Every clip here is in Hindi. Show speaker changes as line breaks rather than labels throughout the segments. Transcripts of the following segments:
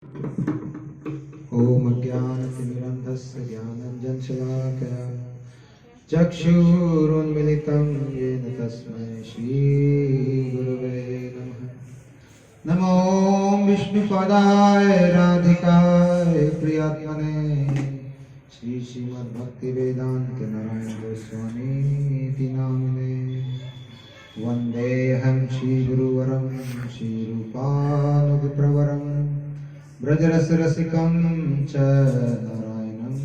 ॐ अज्ञानतिमिरन्धस्य ज्ञानाञ्जनशलाकया चक्षुरुन्मिलितं येन तस्मै श्रीगुरवे नमः। नमो विष्णुपदाय राधिकाय प्रियात्मने श्रीमद्भक्तिवेदान्त नारायण गोस्वामीति नामिने। वन्देऽहं श्रीगुरुवरं श्रीरूपानुगप्रवरं ब्रजरसरसिकं च नारायणं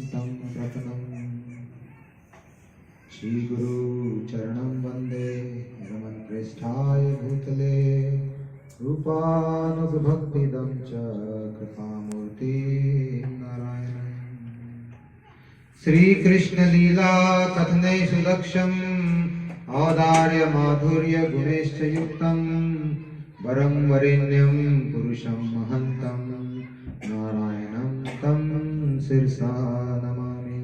तं प्रपन्नं। श्रीगुरुचरणं वन्दे रमणप्रेष्ठाय भूतले रूपानुगभक्तिदं च कृपामूर्ति नारायणम्। श्रीकृष्णलीला कथने सुदक्षम् औदार्य माधुर्य गुणेश्च युक्तं वरं वरेण्यं पुरुषं महन्तं नारायणं तं शिरसा नमामि।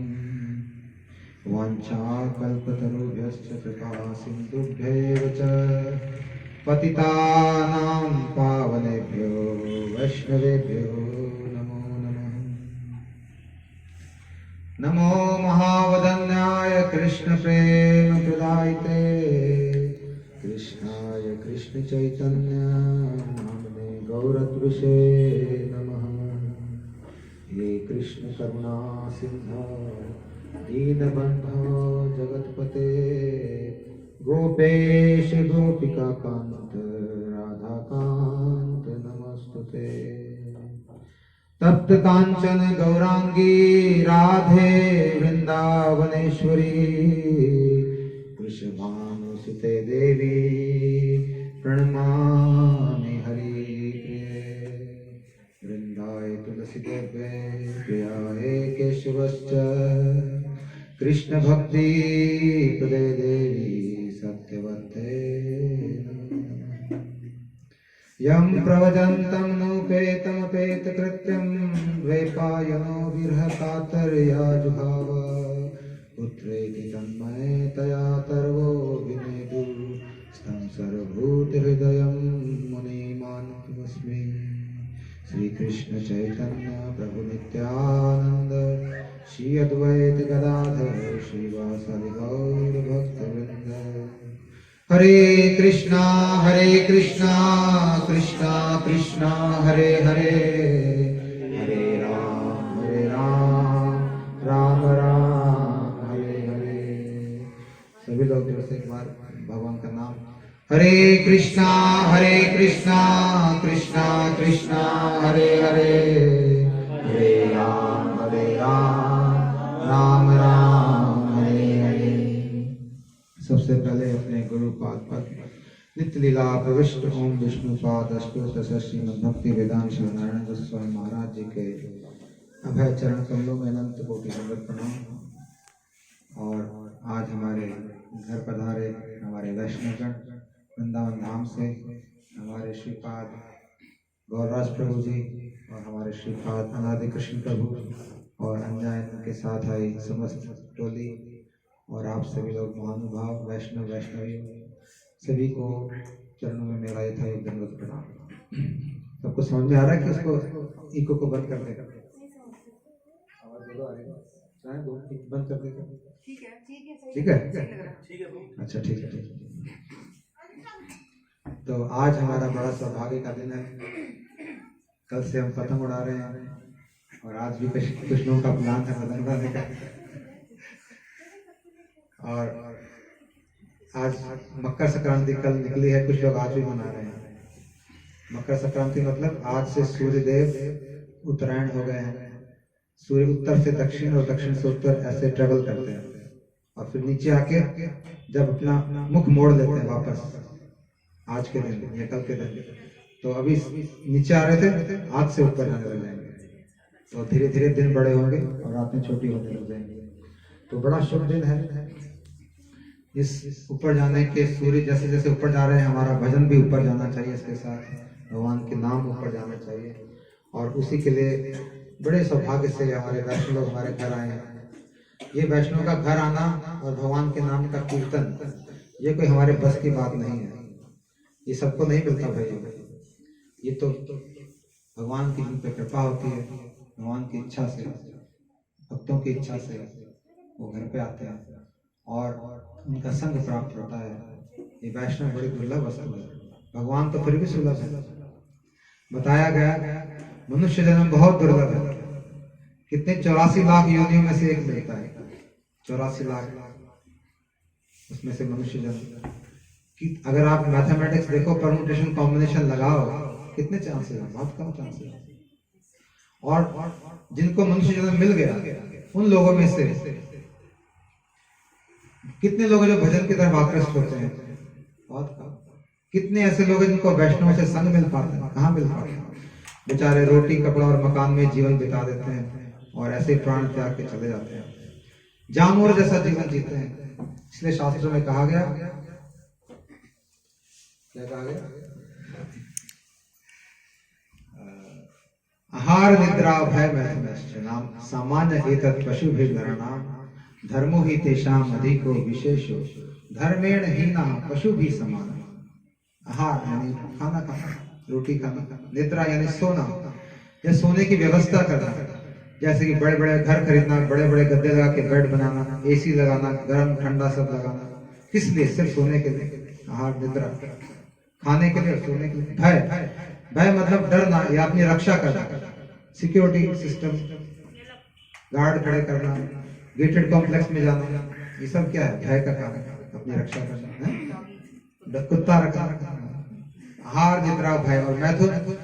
वाञ्छाकल्पतरुभ्यश्च कृपा सिन्धुभ्यैव च पतितानां पावनेभ्यो वैष्णवेभ्यो नमो नमः। नमो महावदन्याय कृष्णप्रेमप्रदायिते कृष्णाय कृष्णचैतन्य नाम्ने गौरत्विषे नमः। हे कृष्ण करुणा सिन्धो दीनबन्धो जगत्पते गोपेश गोपिकाकान्त राधाकान्त नमस्तुते। तप्त कांचन गौरांगी राधे वृंदावनेश्वरी वृषभानुसुते देवी प्रणमामि हरिप्रिये। वृंदाय तुलसीदेवे प्रियाय केशवश्च कृष्ण भक्ति प्रदे देवी सत्यवते। यं प्रवदन्तं नूपेतमपेतकृत्यं द्वैपायनो विरहकातर्या जुहाव पुत्रेति तन्मयतया तर्वो विनेदु स्तं सर्वभूतहृदयं मुनिमानतमस्मि। श्रीकृष्ण चैतन्य प्रभु नित्यानंद श्री अद्वैत गदाधर श्रीवासादि गौर भक्तवृंद। हरे कृष्णा कृष्णा कृष्णा हरे हरे, हरे राम राम राम हरे हरे। सभी लोग जोर से एक बार भगवान का नाम हरे कृष्णा कृष्णा कृष्णा हरे हरे, हरे राम राम राम हरे हरे। सबसे पहले अपने गुरु पाद पर नित्य लीला प्रविष्ट ओम विष्णु पाद अष्टोत्तर श्रीमद् भक्ति वेदांत श्री नारायण गोस्वामी महाराज जी के अभय चरण कमलों में अनंत कोटि दंडवत प्रणाम। और आज हमारे घर पधारे हमारे वैष्णवगण वृंदावन धाम से हमारे श्रीपाद गौरराज प्रभु जी और हमारे श्रीपाद अनादि कृष्ण प्रभु और अन्य के साथ आई समस्त टोली और आप सभी लोग महानुभाव वैष्णव वैष्णवी सभी को चरणों में मेरा यथायोग्य दंडवत प्रणाम। सबको समझ में आ रहा है कि इसको इको को बंद कर देगा? आवाज आ रही है? बंद कर देगा? ठीक है अच्छा ठीक है। तो आज हमारा बड़ा सौभाग्य का दिन है। कल से हम पतंग उड़ा रहे हैं और आज भी कुछ लोगों का प्लान था पतंग उड़ाने का। और आज मकर संक्रांति कल निकली है, कुछ लोग आज भी मना रहे हैं। मकर संक्रांति मतलब आज से सूर्य देव उत्तरायण हो गए हैं। सूर्य उत्तर से दक्षिण और दक्षिण से उत्तर ऐसे ट्रेवल करते हैं और फिर नीचे आके जब अपना मुख मोड़ लेते हैं वापस आज के दिन या कल के दिन, तो अभी नीचे आ रहे थे आज से ऊपर जाने लग जाएंगे। तो धीरे धीरे दिन बड़े होंगे और रातें छोटी होने लग जाएंगी। तो बड़ा शुभ दिन है। इस ऊपर जाने के सूर्य जैसे जैसे ऊपर जा रहे हैं हमारा भजन भी ऊपर जाना चाहिए, इसके साथ भगवान के नाम ऊपर जाना चाहिए। और उसी के लिए बड़े सौभाग्य से हमारे वैष्णव लोग हमारे घर आए हैं। ये वैष्णव का घर आना और भगवान के नाम का कीर्तन ये कोई हमारे बस की बात नहीं है, ये सबको नहीं मिलता भाई। ये तो भगवान की जिन पर कृपा होती है, भगवान की इच्छा से, भक्तों की इच्छा से वो घर पे आते हैं और उनका संग प्राप्त होता है। ये वैष्णव बड़ी दुर्लभ वस्तु है, भगवान तो फिर भी सुलभ है। बताया गया मनुष्य जन्म बहुत दुर्लभ है, कितने 84 लाख योनियों में से एक मिलता है, 84 लाख उसमें से मनुष्य जन्म कि अगर आप मैथमेटिक्स देखो, परम्यूटेशन कॉम्बिनेशन लगाओ, कितने चांसेस हैं, बहुत कम चांसेस हैं। और जिनको मनुष्य जन्म मिल गया उन लोगों में से कितने लोग जो भजन की तरफ आकृष्ट होते हैं, बहुत कम। कितने ऐसे लोग हैं जिनको वैष्णव से संग मिल पाते हैं, कहाँ मिल पाते हैं। बेचारे रोटी कपड़ा और मकान में जीवन बिता देते हैं और ऐसे प्राण त्याग के चले जाते हैं, जानवर जैसा जीवन जीते हैं। इसलिए शास्त्रों में कहा गया, क्या कहा गया, आहार निद्रा भय मैथुनश्च नाम सामान्य एतत् पशु भी नराणाम धर्मो ही तेषाम अधिको विशेषो धर्मेण हीना पशु भी समान। आहार यानी खाना खाना, रोटी खाना, निद्रा यानी सोना या सोने की व्यवस्था करना, जैसे कि बड़े बड़े घर खरीदना, बड़े बड़े गद्दे लगा के बेड बनाना, एसी लगाना, गर्म ठंडा सब लगाना, किस लिए? सिर्फ सोने के लिए। आहार निद्रा खाने के लिए, सोने के लिए। भय, भय मतलब डरना या अपनी रक्षा करना, सिक्योरिटी सिस्टम, गार्ड खड़े करना, गेटेड कॉम्प्लेक्स में जाना, ये सब क्या है? भय का कारण, अपनी रक्षा करना है, कुत्ता रखना। आहार निद्रा भय और मैथुन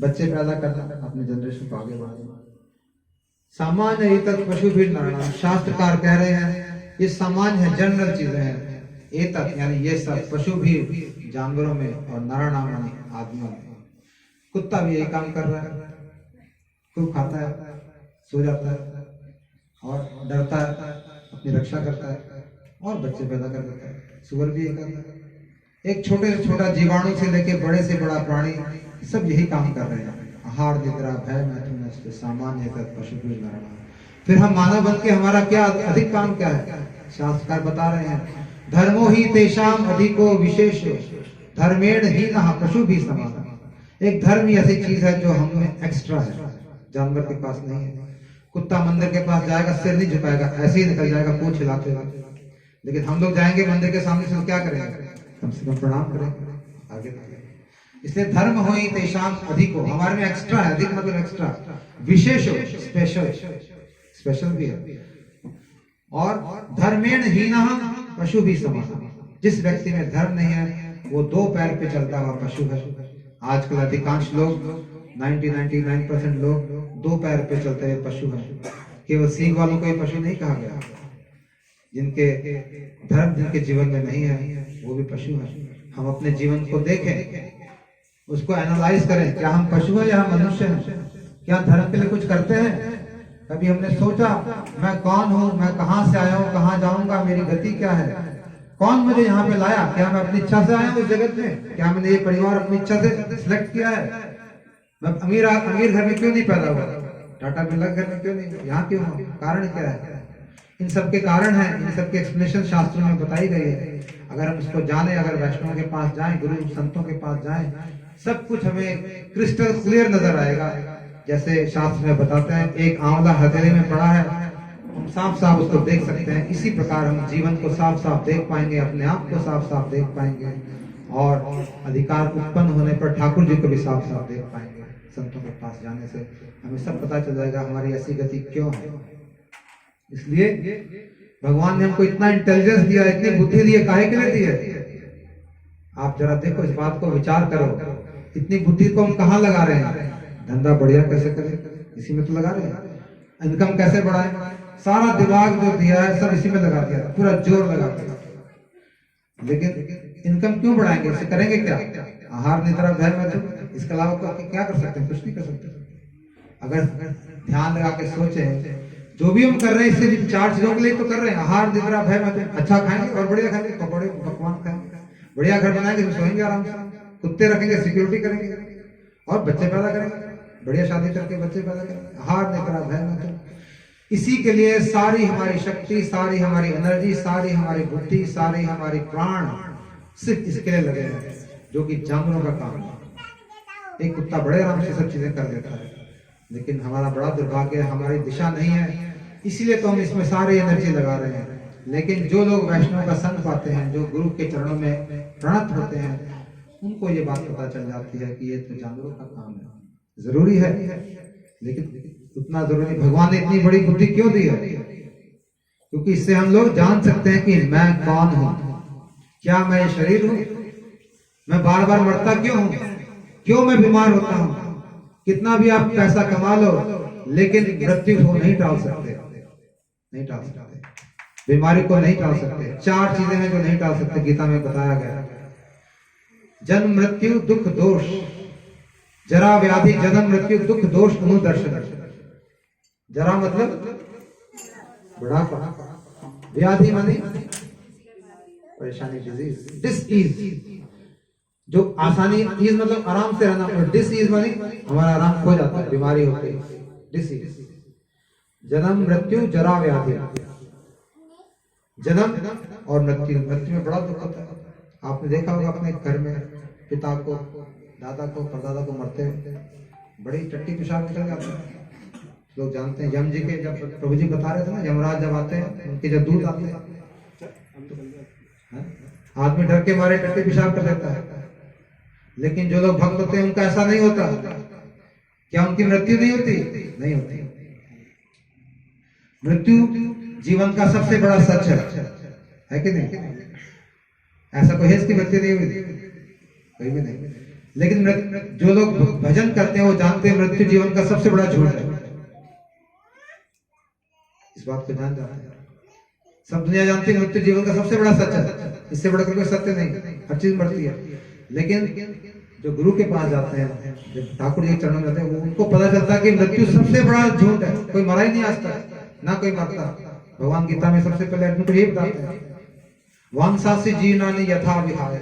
बच्चे पैदा करना, अपने जनरेशन को आगे बढ़ाना। सामान्य एतत् पशु भी नराणाम, शास्त्रकार कह रहे हैं ये सामान्य है, जनरल चीजें हैं। एतत् यानी ये सब, पशु भी जानवरों में और नराणाम यानी आदमियों में। कुत्ता भी यही काम कर रहा है, खूब खाता है, सो जाता है और डरता है, अपनी रक्षा करता है और बच्चे पैदा कर देता है। सुअर भी यही करता है। एक छोटे से छोटा जीवाणु से लेके बड़े से बड़ा प्राणी सब यही काम कर रहे हैं। आहार निद्रा भय मैथुन सामान्य पशु भी नराणाम। फिर हम मानव बन के हमारा क्या अधिक काम क्या है? शास्त्रकार बता रहे हैं, धर्मो ही तेषाम अधिको विशेष धर्मेण ही न पशु भी समान। एक धर्म ही ऐसी चीज है जो हम में एक्स्ट्रा है, जानवर के पास नहीं है। कुत्ता मंदिर के पास जाएगा, सिर नहीं झुकाएगा, ऐसे ही निकल जाएगा पूंछ हिलाते हुए। लेकिन हम लोग जाएंगे मंदिर के सामने से, क्या करेंगे? कम से कम प्रणाम करेंगे, आगे बढ़ेंगे। इसलिए धर्म हो ही तेषाम अधिको, हमारे में एक्स्ट्रा है, अधिक मतलब एक्स्ट्रा, विशेष हो, स्पेशल, स्पेशल भी है। और धर्मेण हीना पशु भी समान। जिस व्यक्ति में धर्म नहीं है वो दो पैर पे चलता हुआ पशु है। आजकल अधिकांश लोग 99% लोग दो पैर पे चलते हुए पशु हैं। केवल सींग वालों को ये पशु नहीं कहा गया, जिनके धर्म जिनके जीवन में नहीं है वो भी पशु हैं। हम अपने जीवन को देखें, उसको एनालाइज करें, क्या हम पशु हैं या हम मनुष्य हैं? क्या धर्म के लिए कुछ करते हैं? कभी हमने सोचा मैं कौन हूँ, मैं कहाँ से आया हूँ, कहाँ जाऊंगा, मेरी गति क्या है, कौन मुझे यहाँ पे लाया? क्या मैं अपनी इच्छा से आया हूँ इस जगत में? क्या मैंने ये परिवार अपनी इच्छा से सिलेक्ट किया है? मैं अमीर घर में क्यों नहीं पैदा हुआ? टाटा बिरला घर में क्यों नहीं? यहाँ क्यों हूँ? कारण क्या है? इन सब के कारण है, इन सब के एक्सप्लेनेशन शास्त्रों में बताई गई है। अगर हम इसको जाने, अगर वैष्णव के पास जाएं, गुरु संतों के पास जाएं, सब कुछ हमें क्रिस्टल क्लियर नजर आएगा। जैसे शास्त्र में बताते हैं, एक आंवला हथेली में पड़ा है, हम साफ साफ उसको देख सकते हैं। इसी प्रकार हम जीवन को साफ साफ देख पाएंगे, अपने आप को साफ साफ देख पाएंगे और अधिकार उत्पन्न होने पर ठाकुर जी को भी साफ साफ देख पाएंगे। संतों के पास जाने से हमें सब पता चल जाएगा हमारी ऐसी गति क्यों है। इसलिए भगवान ने हमको इतना इंटेलिजेंस दिया, इतनी बुद्धि दी है, काहे के लिए दी है? आप जरा देखो, इस बात को विचार करो। इतनी बुद्धि को हम कहाँ लगा रहे हैं? धंधा बढ़िया कैसे करें, इसी में तो लगा रहे हैं। इनकम कैसे बढ़ाएं, सारा दिमाग जो दिया है सब इसी में लगा दिया, पूरा जोर लगा दिया। लेकिन इनकम क्यों बढ़ाएंगे? इससे करेंगे क्या? आहार निद्रा भय मैथुन, इसके अलावा क्या कर सकते हैं? कुछ नहीं कर सकते। अगर ध्यान लगा के सोचे, जो भी हम कर रहे हैं इससे 4 चीजों के लिए तो कर रहे हैं। आहार निद्रा भय मैथुन, अच्छा खाएंगे और बढ़िया खाएंगे, पकौड़े पकवान खाएंगे, बढ़िया घर बनाएंगे, सोएंगे आराम से, कुत्ते रखेंगे, सिक्योरिटी करेंगे और बच्चे पैदा करेंगे, बढ़िया शादी करके बच्चे पैदा करेंगे। आहार निद्रा भय मैथुन, इसी के लिए सारी हमारी शक्ति, सारी हमारी एनर्जी, सारी हमारी बुद्धि, सारी हमारी प्राण सिर्फ इसके लिए लगे हैं, जो कि जानवरों का काम है। एक कुत्ता बड़े आराम से सब चीजें कर लेता है, लेकिन हमारा बड़ा दुर्भाग्य है, हमारी दिशा नहीं है, इसीलिए तो हम इसमें सारी एनर्जी लगा रहे हैं। लेकिन जो लोग वैष्णव का संग पाते हैं, जो गुरु के चरणों में प्रणत होते हैं, उनको ये बात पता चल जाती है कि ये तो जानवरों का काम है, जरूरी है, लेकिन उतना जरूरी भगवान ने इतनी बड़ी बुद्धि क्यों दी है? क्योंकि इससे हम लोग जान सकते हैं कि मैं कौन हूं, क्या मैं शरीर हूं, मैं बार बार मरता क्यों हूं, क्यों मैं बीमार होता हूं। कितना भी आप पैसा कमा लो, लेकिन मृत्यु को नहीं टाल सकते, नहीं टाल सकते, बीमारी को नहीं टाल सकते। 4 चीजें हैं जो नहीं टाल सकते, गीता में बताया गया, जन्म मृत्यु दुख दोष, जरा व्याधि जन्म मृत्यु दुख दोष अनुदर्शन। जरा मतलब बुढ़ापा, व्याधि माने परेशानी, डिजीज, डिसीज जो आसानी, ईज मतलब आराम से रहना, और डिसीज माने हमारा आराम खो जाता है, बीमारी होती है, डिसीज। जन्म मृत्यु जरा व्याधि, जन्म और मृत्यु, मृत्यु में बड़ा दुख होता है। आपने देखा होगा अपने घर में पिता को, दादा को, परदादा को मरते हुए, बड़ी टट्टी पेशाब निकल जाते हैं। लोग जानते हैं, यम जी के जब प्रभु जी बता रहे थे ना, यमराज जब आते हैं, उनके जब दूध आते हैं, आदमी डर के मारे टट्टी पेशाब कर देता है। लेकिन जो लोग भक्त होते हैं उनका ऐसा नहीं होता। क्या उनकी मृत्यु नहीं होती? नहीं होती। मृत्यु जीवन का सबसे बड़ा सच है कि नहीं? ऐसा कोई है इसकी मृत्यु नहीं हुई? कोई भी नहीं। लेकिन जो लोग भजन करते हैं वो जानते हैं मृत्यु जीवन का सबसे बड़ा झूठ है। इस बात को जान जाते हैं, सब दुनिया जानती है मृत्यु जीवन का सबसे बड़ा सच है, इससे बढ़कर कोई सत्य नहीं। हर चीज मरती है, लेकिन जो गुरु के पास जाते हैं, जब ठाकुर जी के चरणों में जाते हैं, वो उनको पता चलता है कि मृत्यु सबसे बड़ा झूठ है, कोई मरा ही नहीं आज तक, ना कोई मरता। भगवान गीता में सबसे पहले अर्जुन को ये बताते हैं, वांसासी जीवनानि यथा विहाय,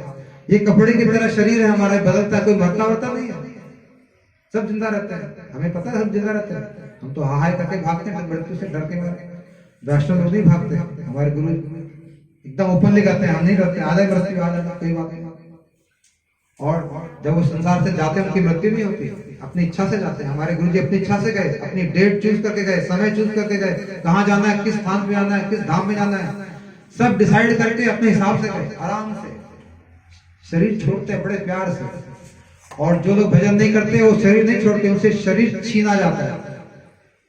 ये कपड़े की तरह शरीर है हमारा, बदलता है, कोई मरता वरता नहीं है, सब जिंदा रहते हैं। हमें पता है सब जिंदा रहते हैं, हम तो हाय करके भागते हैं, मृत्यु से डर के मारे। वैष्णव लोग नहीं भागते, हमारे गुरु एकदम ओपनली कहते हैं हम नहीं डरते, आधा मृत्यु आ जाता, कोई बात नहीं। और जब वो संसार से जाते हैं उनकी मृत्यु नहीं होती, अपनी इच्छा से जाते हैं। हमारे गुरु जी अपनी इच्छा से गए, अपनी डेट चूज करके गए, समय चूज करके गए, कहाँ जाना है, किस स्थान पे जाना है, किस धाम में जाना है, सब डिसाइड करके अपने हिसाब से गए, आराम से। शरीर छोड़ते हैं बड़े प्यार से, और जो लोग भजन नहीं करते वो शरीर नहीं छोड़ते, उनसे शरीर छीना जाता है,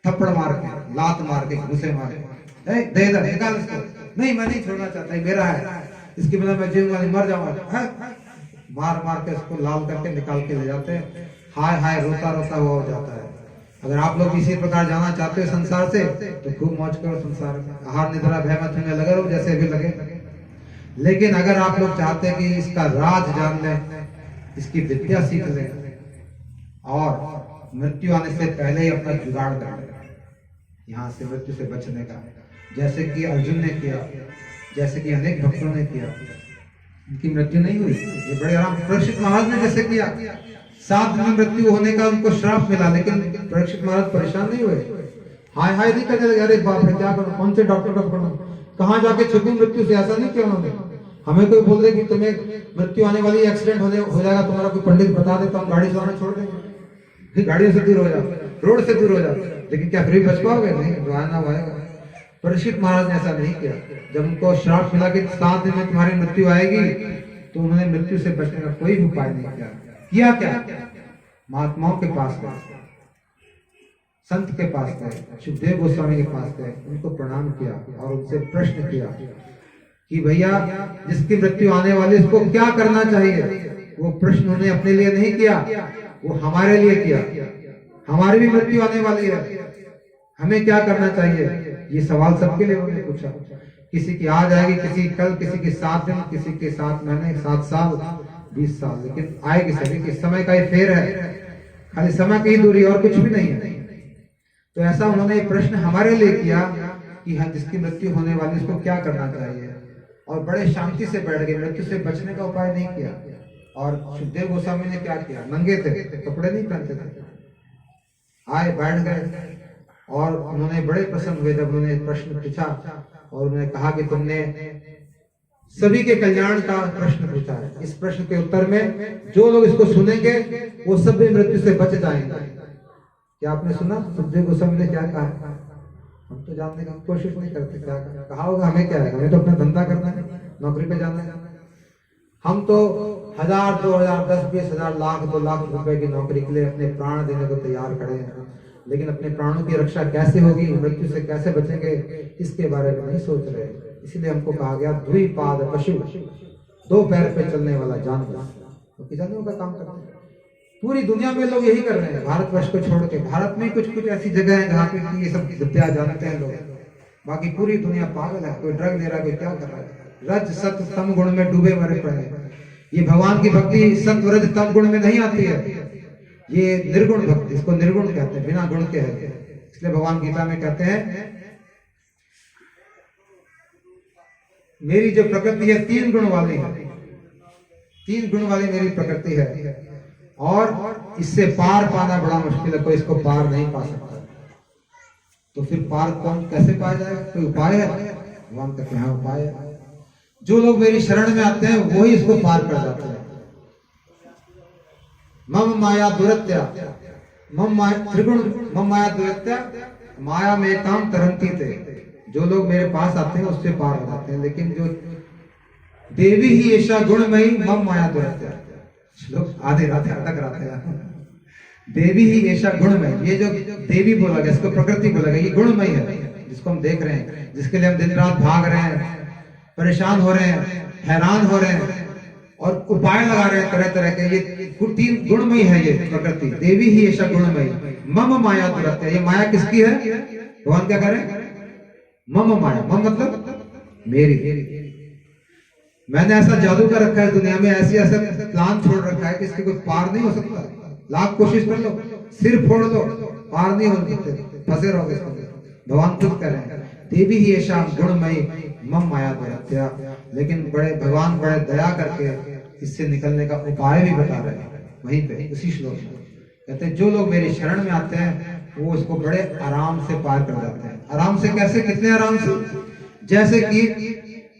थप्पड़ मार के, लात मार के, घुसे मार के, दे दे निकाल इसको, नहीं मैं नहीं छोड़ना चाहता, मेरा है, इसके बिना मैं जीऊंगा नहीं, मर जाऊंगा, मार मार के उसको लाल करके निकाल के ले जाते हैं। हाय हाय रोता रोता हुआ हो जाता है। अगर आप लोग इसी प्रकार जाना चाहते हो संसार से, तो खूब मौज करो संसार में, आहार निद्रा भय मत में लगे रहो जैसे भी लगे। लेकिन अगर आप लोग चाहते हैं कि इसका राज जान लें, इसकी विद्या सीख लें, और मृत्यु आने से पहले ही अपना जुगाड़ कर लें, यहाँ से मृत्यु से बचने का, जैसे कि अर्जुन ने किया, जैसे कि अनेक भक्तों ने किया, उनकी मृत्यु नहीं हुई। ये बड़े आराम, परीक्षित महाराज ने जैसे किया, 7 दिन में मृत्यु होने का उनको श्राप मिला, लेकिन परीक्षित महाराज परेशान नहीं हुए, हाय हाय नहीं करने लगे, अरे बाप रे क्या करूं, कौन से डॉक्टर का पढ़ूं, कहाँ जाके छुपी मृत्यु से, ऐसा नहीं किया उन्होंने। हमें कोई बोल दे कि तुम्हें मृत्यु आने वाली, एक्सीडेंट हो जाएगा, तुम्हारा कोई पंडित बता दे तो हम गाड़ी चलाना छोड़ देंगे, गाड़ियों से दूर हो जाओ, रोड से दूर हो जाओ, लेकिन क्या फ्री बच पाओगे? नहीं, जो आना वो आएगा। परीक्षित महाराज ने ऐसा नहीं किया। जब उनको श्राप मिला कि 7 दिन में तुम्हारी मृत्यु आएगी, तो उन्होंने मृत्यु से बचने का कोई भी उपाय नहीं किया। क्या? महात्माओं के पास गए, संत के पास गए, सुखदेव गोस्वामी के पास गए, उनको प्रणाम किया और उनसे प्रश्न किया कि भैया जिसकी मृत्यु आने वाली उसको क्या करना चाहिए। वो प्रश्न उन्होंने अपने लिए नहीं किया, वो हमारे लिए किया। हमारी भी मृत्यु आने वाली है, हमें क्या करना चाहिए, ये सवाल सबके लिए उन्होंने पूछा। किसी की आज आएगी, किसी कल, किसी की 7 दिन, किसी के 7 महीने, 7 साल, 20 साल, लेकिन आएगी सभी की। समय का ही फेर है, खाली समय की दूरी और कुछ भी नहीं है। तो ऐसा उन्होंने प्रश्न हमारे लिए किया कि हाँ, जिसकी मृत्यु होने वाली उसको क्या करना चाहिए, और बड़े शांति से बैठ गए, मृत्यु से बचने का उपाय नहीं किया। और सुखदेव गोस्वामी ने क्या किया, नंगे थे, कपड़े नहीं पहनते थे, आए बैठ गए, और उन्होंने बड़े प्रसन्न हुए जब उन्होंने प्रश्न पूछा, और उन्होंने कहा कि तुमने सभी के कल्याण का प्रश्न पूछा है। इस प्रश्न के उत्तर में जो लोग इसको सुनेंगे वो सभी मृत्यु से बच जाएंगे। क्या आपने सुना सुखदेव गोस्वामी ने क्या कहा? हम तो जानने की कोशिश नहीं करते क्या कहा होगा, हमें क्या है, हमें तो अपना धंधा करना है, नौकरी पे जाना है। हम तो 1000, 2000, 10, 20,000, लाख, 2 लाख रुपए की नौकरी के लिए अपने प्राण देने को तैयार खड़े हैं, लेकिन अपने प्राणों की रक्षा कैसे होगी, मृत्यु से कैसे बचेंगे, इसके बारे में नहीं सोच रहे। इसीलिए हमको कहा गया द्विपाद पशु, 2 पैर पे चलने वाला जानवर, तो किसानों का काम करते हैं। पूरी दुनिया में लोग यही कर रहे हैं, भारतवर्ष को छोड़ के। भारत में कुछ कुछ ऐसी जगह है जहाँ पे ये सब विद्या जानते हैं लोग, बाकी पूरी दुनिया पागल है। कोई ड्रग ले रहा है, कोई क्या कर रहा है, रज सत्व तम गुण में डूबे मरे पड़े हैं। ये भगवान की भक्ति सत्व रज तम गुण में नहीं आती है, ये निर्गुण भक्ति, इसको निर्गुण कहते हैं, बिना गुण के है। इसलिए भगवान गीता में कहते हैं मेरी जो प्रकृति है 3 गुण वाली है, 3 गुण वाली मेरी प्रकृति है, और इससे पार पाना बड़ा मुश्किल है, कोई इसको पार नहीं पा सकता। तो फिर पार कौन कैसे पाया जाएगा? कोई उपाय है? भगवान कहते हैं उपाय है। जो लोग मेरी शरण में आते हैं वही इसको पार कर जाते हैं। मम माया दुरत्या, मम माया त्रिगुण, मम माया दुरत्या माया में काम तरंती थे। जो लोग मेरे पास आते हैं उससे पार हो जाते हैं। लेकिन जो देवी ही ऐसा गुणमयी मम माया दुरत्या, लोग आधे रात अटक रहते हैं। देवी ही ऐसा गुणमय, ये जो देवी बोला गया, इसको प्रकृति बोला गया, ये गुणमय है जिसको हम देख रहे हैं, जिसके लिए हम दिन रात भाग रहे हैं, परेशान हो रहे हैं, हैरान हो रहे हैं और उपाय लगा रहे हैं तरह तरह के। ये 3 गुणमयी है ये प्रकृति। देवी ही ऐसा गुणमयी मम माया दुरत्या, ये माया किसकी है? भगवान क्या कह रहे हैं? मम माया, मम मतलब मेरी। मैंने ऐसा जादू कर रखा है दुनिया में, ऐसी ऐसा प्लान छोड़ रखा है कि इसके कोई पार नहीं हो सकता। लाख कोशिश कर लो, सिर फोड़ लो, पार नहीं हो सकते, फंसे रहोगे इसके अंदर। भगवान खुद कह रहे हैं देवी ही ऐसा गुणमयी मम माया दुरत्या। लेकिन बड़े भगवान बड़े दया करके इससे निकलने का उपाय भी बता रहे हैं वहीं पे उसी श्लोक में। कहते हैं जो लोग मेरी शरण में आते हैं वो उसको बड़े आराम से पार कर जाते हैं। आराम से कैसे? कितने आराम से? जैसे कि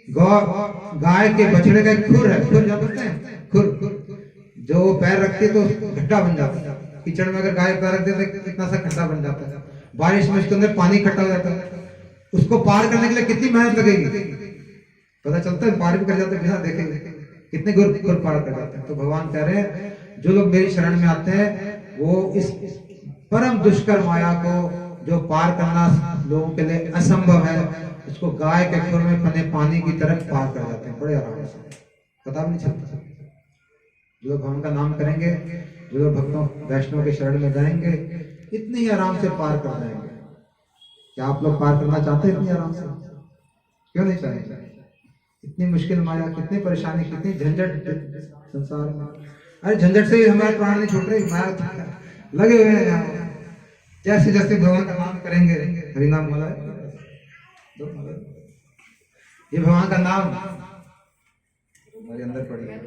गाय के बछड़े का एक खुर है, खुर जानते हैं? खुर जो पैर रखती है तो घट्टा बन जाता है। कीचड़ में अगर गाय पैर रखते तो कितना सा खट्टा बन जाता है। बारिश में उसके अंदर पानी इकट्ठा हो जाता है। उसको पार करने के लिए कितनी मेहनत लगेगी पता चलता है? पार भी कर जाते बिना देखेंगे, कितने गुर पार कर जाते हैं। तो भगवान कह रहे हैं जो लोग मेरी शरण में आते हैं वो इस परम दुष्कर माया को जो पार करना लोगों के लिए असंभव है, उसको गाय के खुर में बने पानी की तरफ पार कर जाते हैं बड़े आराम से, पता भी नहीं चलता। जो लोग भगवान का नाम करेंगे, जो लोग भक्तों वैष्णव के शरण में जाएंगे, इतने ही आराम से पार कर जाएंगे। क्या आप लोग पार करना चाहते हैं इतनी आराम से? क्यों नहीं चाहेंगे? इतनी मुश्किल माया, कितनी परेशानी, कितनी झंझट संसार में। अरे झंझट से ही हमारे प्राण नहीं छूट रहे, माया लगे हुए हैं। जैसे जैसे भगवान का नाम करेंगे, हरिनाम वाला ये भगवान का नाम हमारे अंदर पड़ी है,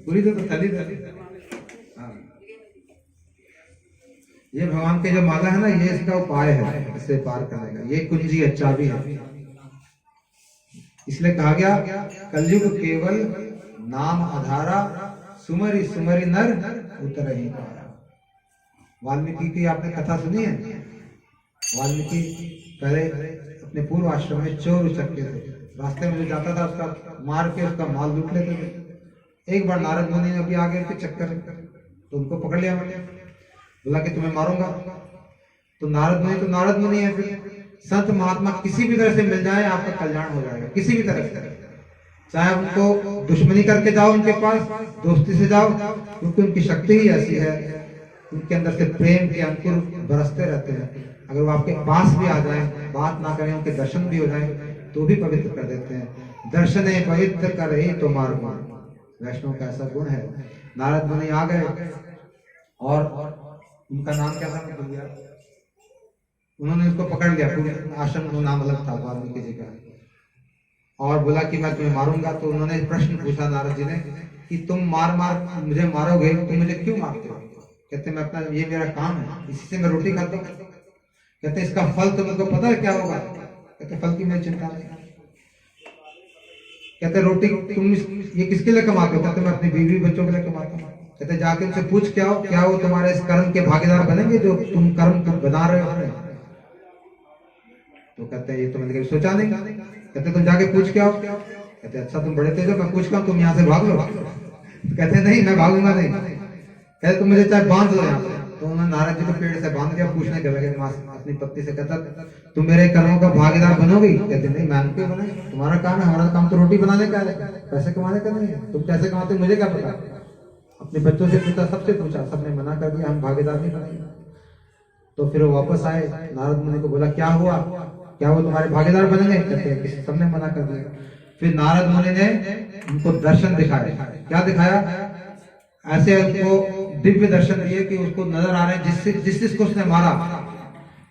पूरी तो थली थली। हाँ, ये भगवान के जो माला है ना, ये इसका उपाय है इससे पार करने का। ये कुंजी है, चाबी है। इसलिए कहा गया कलयुग केवल नाम आधारा, सुमरी सुमरी नर उतर ही पारा। वाल्मीकि की आपने कथा सुनी है? वाल्मीकि पहले अपने पूर्व आश्रम में चोर उचक्के थे, रास्ते में जो जाता था उसका मार के उसका माल लूट लेते थे। एक बार नारद मुनि ने भी आ गए थे चक्कर, तो उनको पकड़ लिया मैंने, बोला कि तुम्हें मारूंगा। तो नारद मुनि है, फिर संत महात्मा किसी भी तरह से मिल जाए आपका कल्याण हो जाएगा, किसी भी तरह से। चाहे उनको दुश्मनी करके जाओ, उनके पास दोस्ती से जाओ, क्योंकि उनकी शक्ति ही ऐसी है, उनके अंदर से प्रेम के अंकुर बरसते रहते हैं। अगर वो आपके पास भी आ जाए, बात ना करें, उनके दर्शन भी हो जाए, तो भी पवित्र कर देते हैं। दर्शने पवित्र कर ही तो मार्ग। वैष्णव का ऐसा गुण है। नारद मुनि आ गए और उनका नाम क्या था मैं भूल गया, उन्होंने उसको पकड़ लिया। पूरे आश्रम का नाम अलग था वाल्मीकि जी का, और बोला कि मैं तुम्हें मारूंगा। तो उन्होंने प्रश्न पूछा नारद जी ने कि तुम मार मुझे मारोगे, तुम मुझे क्यों मारते हो? कहते मैं अपना, ये मेरा काम है, इसी से मैं रोटी खाता हूँ। कहते इसका फल तुमको पता है क्या होगा? कहते फल की मैं चिंता नहीं। कहते रोटी तुम ये किसके लिए कमाते हो? कहते मैं अपनी बीवी बच्चों के लिए कमाता हूँ। कहते जाके उनसे पूछ के आओ, क्या वो तुम्हारे इस कर्म के भागीदार बनेंगे जो तुम कर्म बना रहे हो? तो कहते हैं ये तो मैंने कभी सोचा नहीं। कहते तुम जाके पूछ के आओ। कहते अच्छा तुम बड़े तेज हो, मैं पूछता हूँ, तुम यहाँ से भाग लो। तो कहते नहीं मैं भागूंगा नहीं। कहते तुम मुझे चाहे बांध लो यहाँ पे। तो उन्होंने नारद जी को पेड़ से बांध दिया, पूछने के लगे अपनी पत्नी से, कहता तुम मेरे कर्मों का भागीदार बनोगी? कहते नहीं मैं क्यों बने, तुम्हारा काम है, हमारा काम तो रोटी बनाने का है, पैसे कमाने का नहीं है। तुम कैसे कमाते मुझे क्या पता। अपने बच्चों से पूछा, सबसे पूछा, सबने मना कर दिया, हम भागीदार नहीं बनेंगे। तो फिर वो वापस आए, नारद मुनि को बोला क्या हुआ, क्या वो तुम्हारे भागीदार बनेंगे? कहते सबने मना कर दिया। फिर नारद मुनि ने उनको दर्शन दिखाए। क्या दिखाया? ऐसे उनको दिव्य दर्शन दिए कि उसको नजर आ रहे हैं जिस जिसको उसने मारा,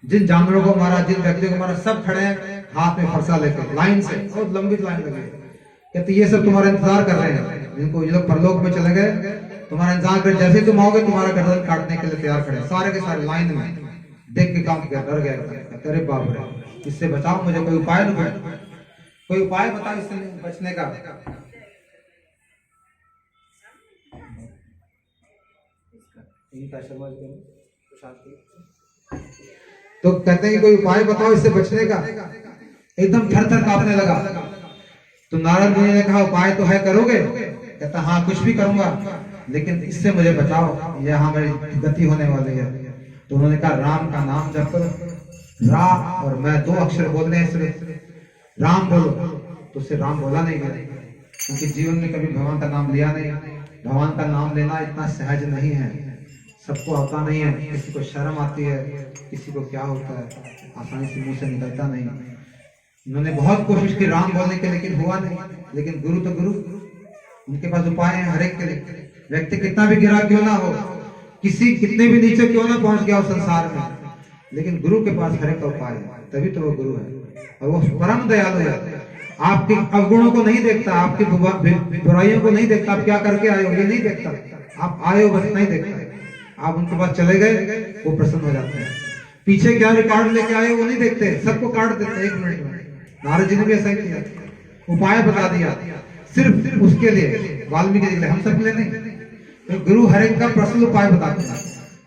जिन जानवरों को मारा, जिन व्यक्तियों को मारा, सब खड़े हैं हाथ में फरसा लेकर लाइन से, बहुत लंबी लाइन लगी। कहते ये सब तुम्हारा इंतजार कर रहे हैं, जिनको ये लोग परलोक में चले गए तुम्हारा इंतजार कर, जैसे तुम आओगे तुम्हारा गर्दन काटने के लिए तैयार खड़े, सारे के सारे लाइन में। देख के काम किया, डर गया। अरे बाप रे, इससे बचाओ मुझे, कोई उपाय नहीं, कोई उपाय बताओ इससे बचने का। तो कहते हैं कि कोई उपाय बताओ इससे बचने का। एकदम थर थर कांपने लगा। तो नारद मुनि ने कहा उपाय तो है, करोगे? कहता हाँ कुछ भी करूंगा, लेकिन इससे मुझे बचाओ, यहाँ मेरी गति होने वाली है। तो उन्होंने कहा राम का नाम जप करो। राम और मैं 2 अक्षर बोलने हैं सिर्फ, राम बोलो। तो उससे राम बोला नहीं गया, क्योंकि जीवन में कभी भगवान का नाम लिया नहीं। भगवान का नाम लेना इतना सहज नहीं है, सबको आता नहीं है। किसी को शर्म आती है, किसी को क्या होता है, आसानी से मुंह से निकलता नहीं। उन्होंने बहुत कोशिश की राम बोलने के, लेकिन हुआ नहीं। लेकिन गुरु तो गुरु, उनके पास उपाय है हर एक के लिए। व्यक्ति कितना भी गिरा क्यों ना हो, किसी कितने भी नीचे क्यों ना पहुंच गया हो संसार में, लेकिन गुरु के पास हर एक का उपाय है, तभी तो वो गुरु है। और वो परम दयालु है, आपके अवगुणों को नहीं देखता, आपकी बुराइयों को नहीं देखता, आप क्या करके आए हो ये नहीं देखता, आप आए हो बस नहीं देखता। आप उनके पास चले गए, वो प्रसन्न हो जाते हैं। पीछे क्या रिकॉर्ड लेके आए वो नहीं देखते, सबको काट देते 1 मिनट में। नारद जी ने भी ऐसा ही किया, उपाय बता दिया सिर्फ उसके लिए, वाल्मीकि जी के लिए, हम सब लिए नहीं। तो गुरु हर एक का पर्सनल उपाय बताते हैं।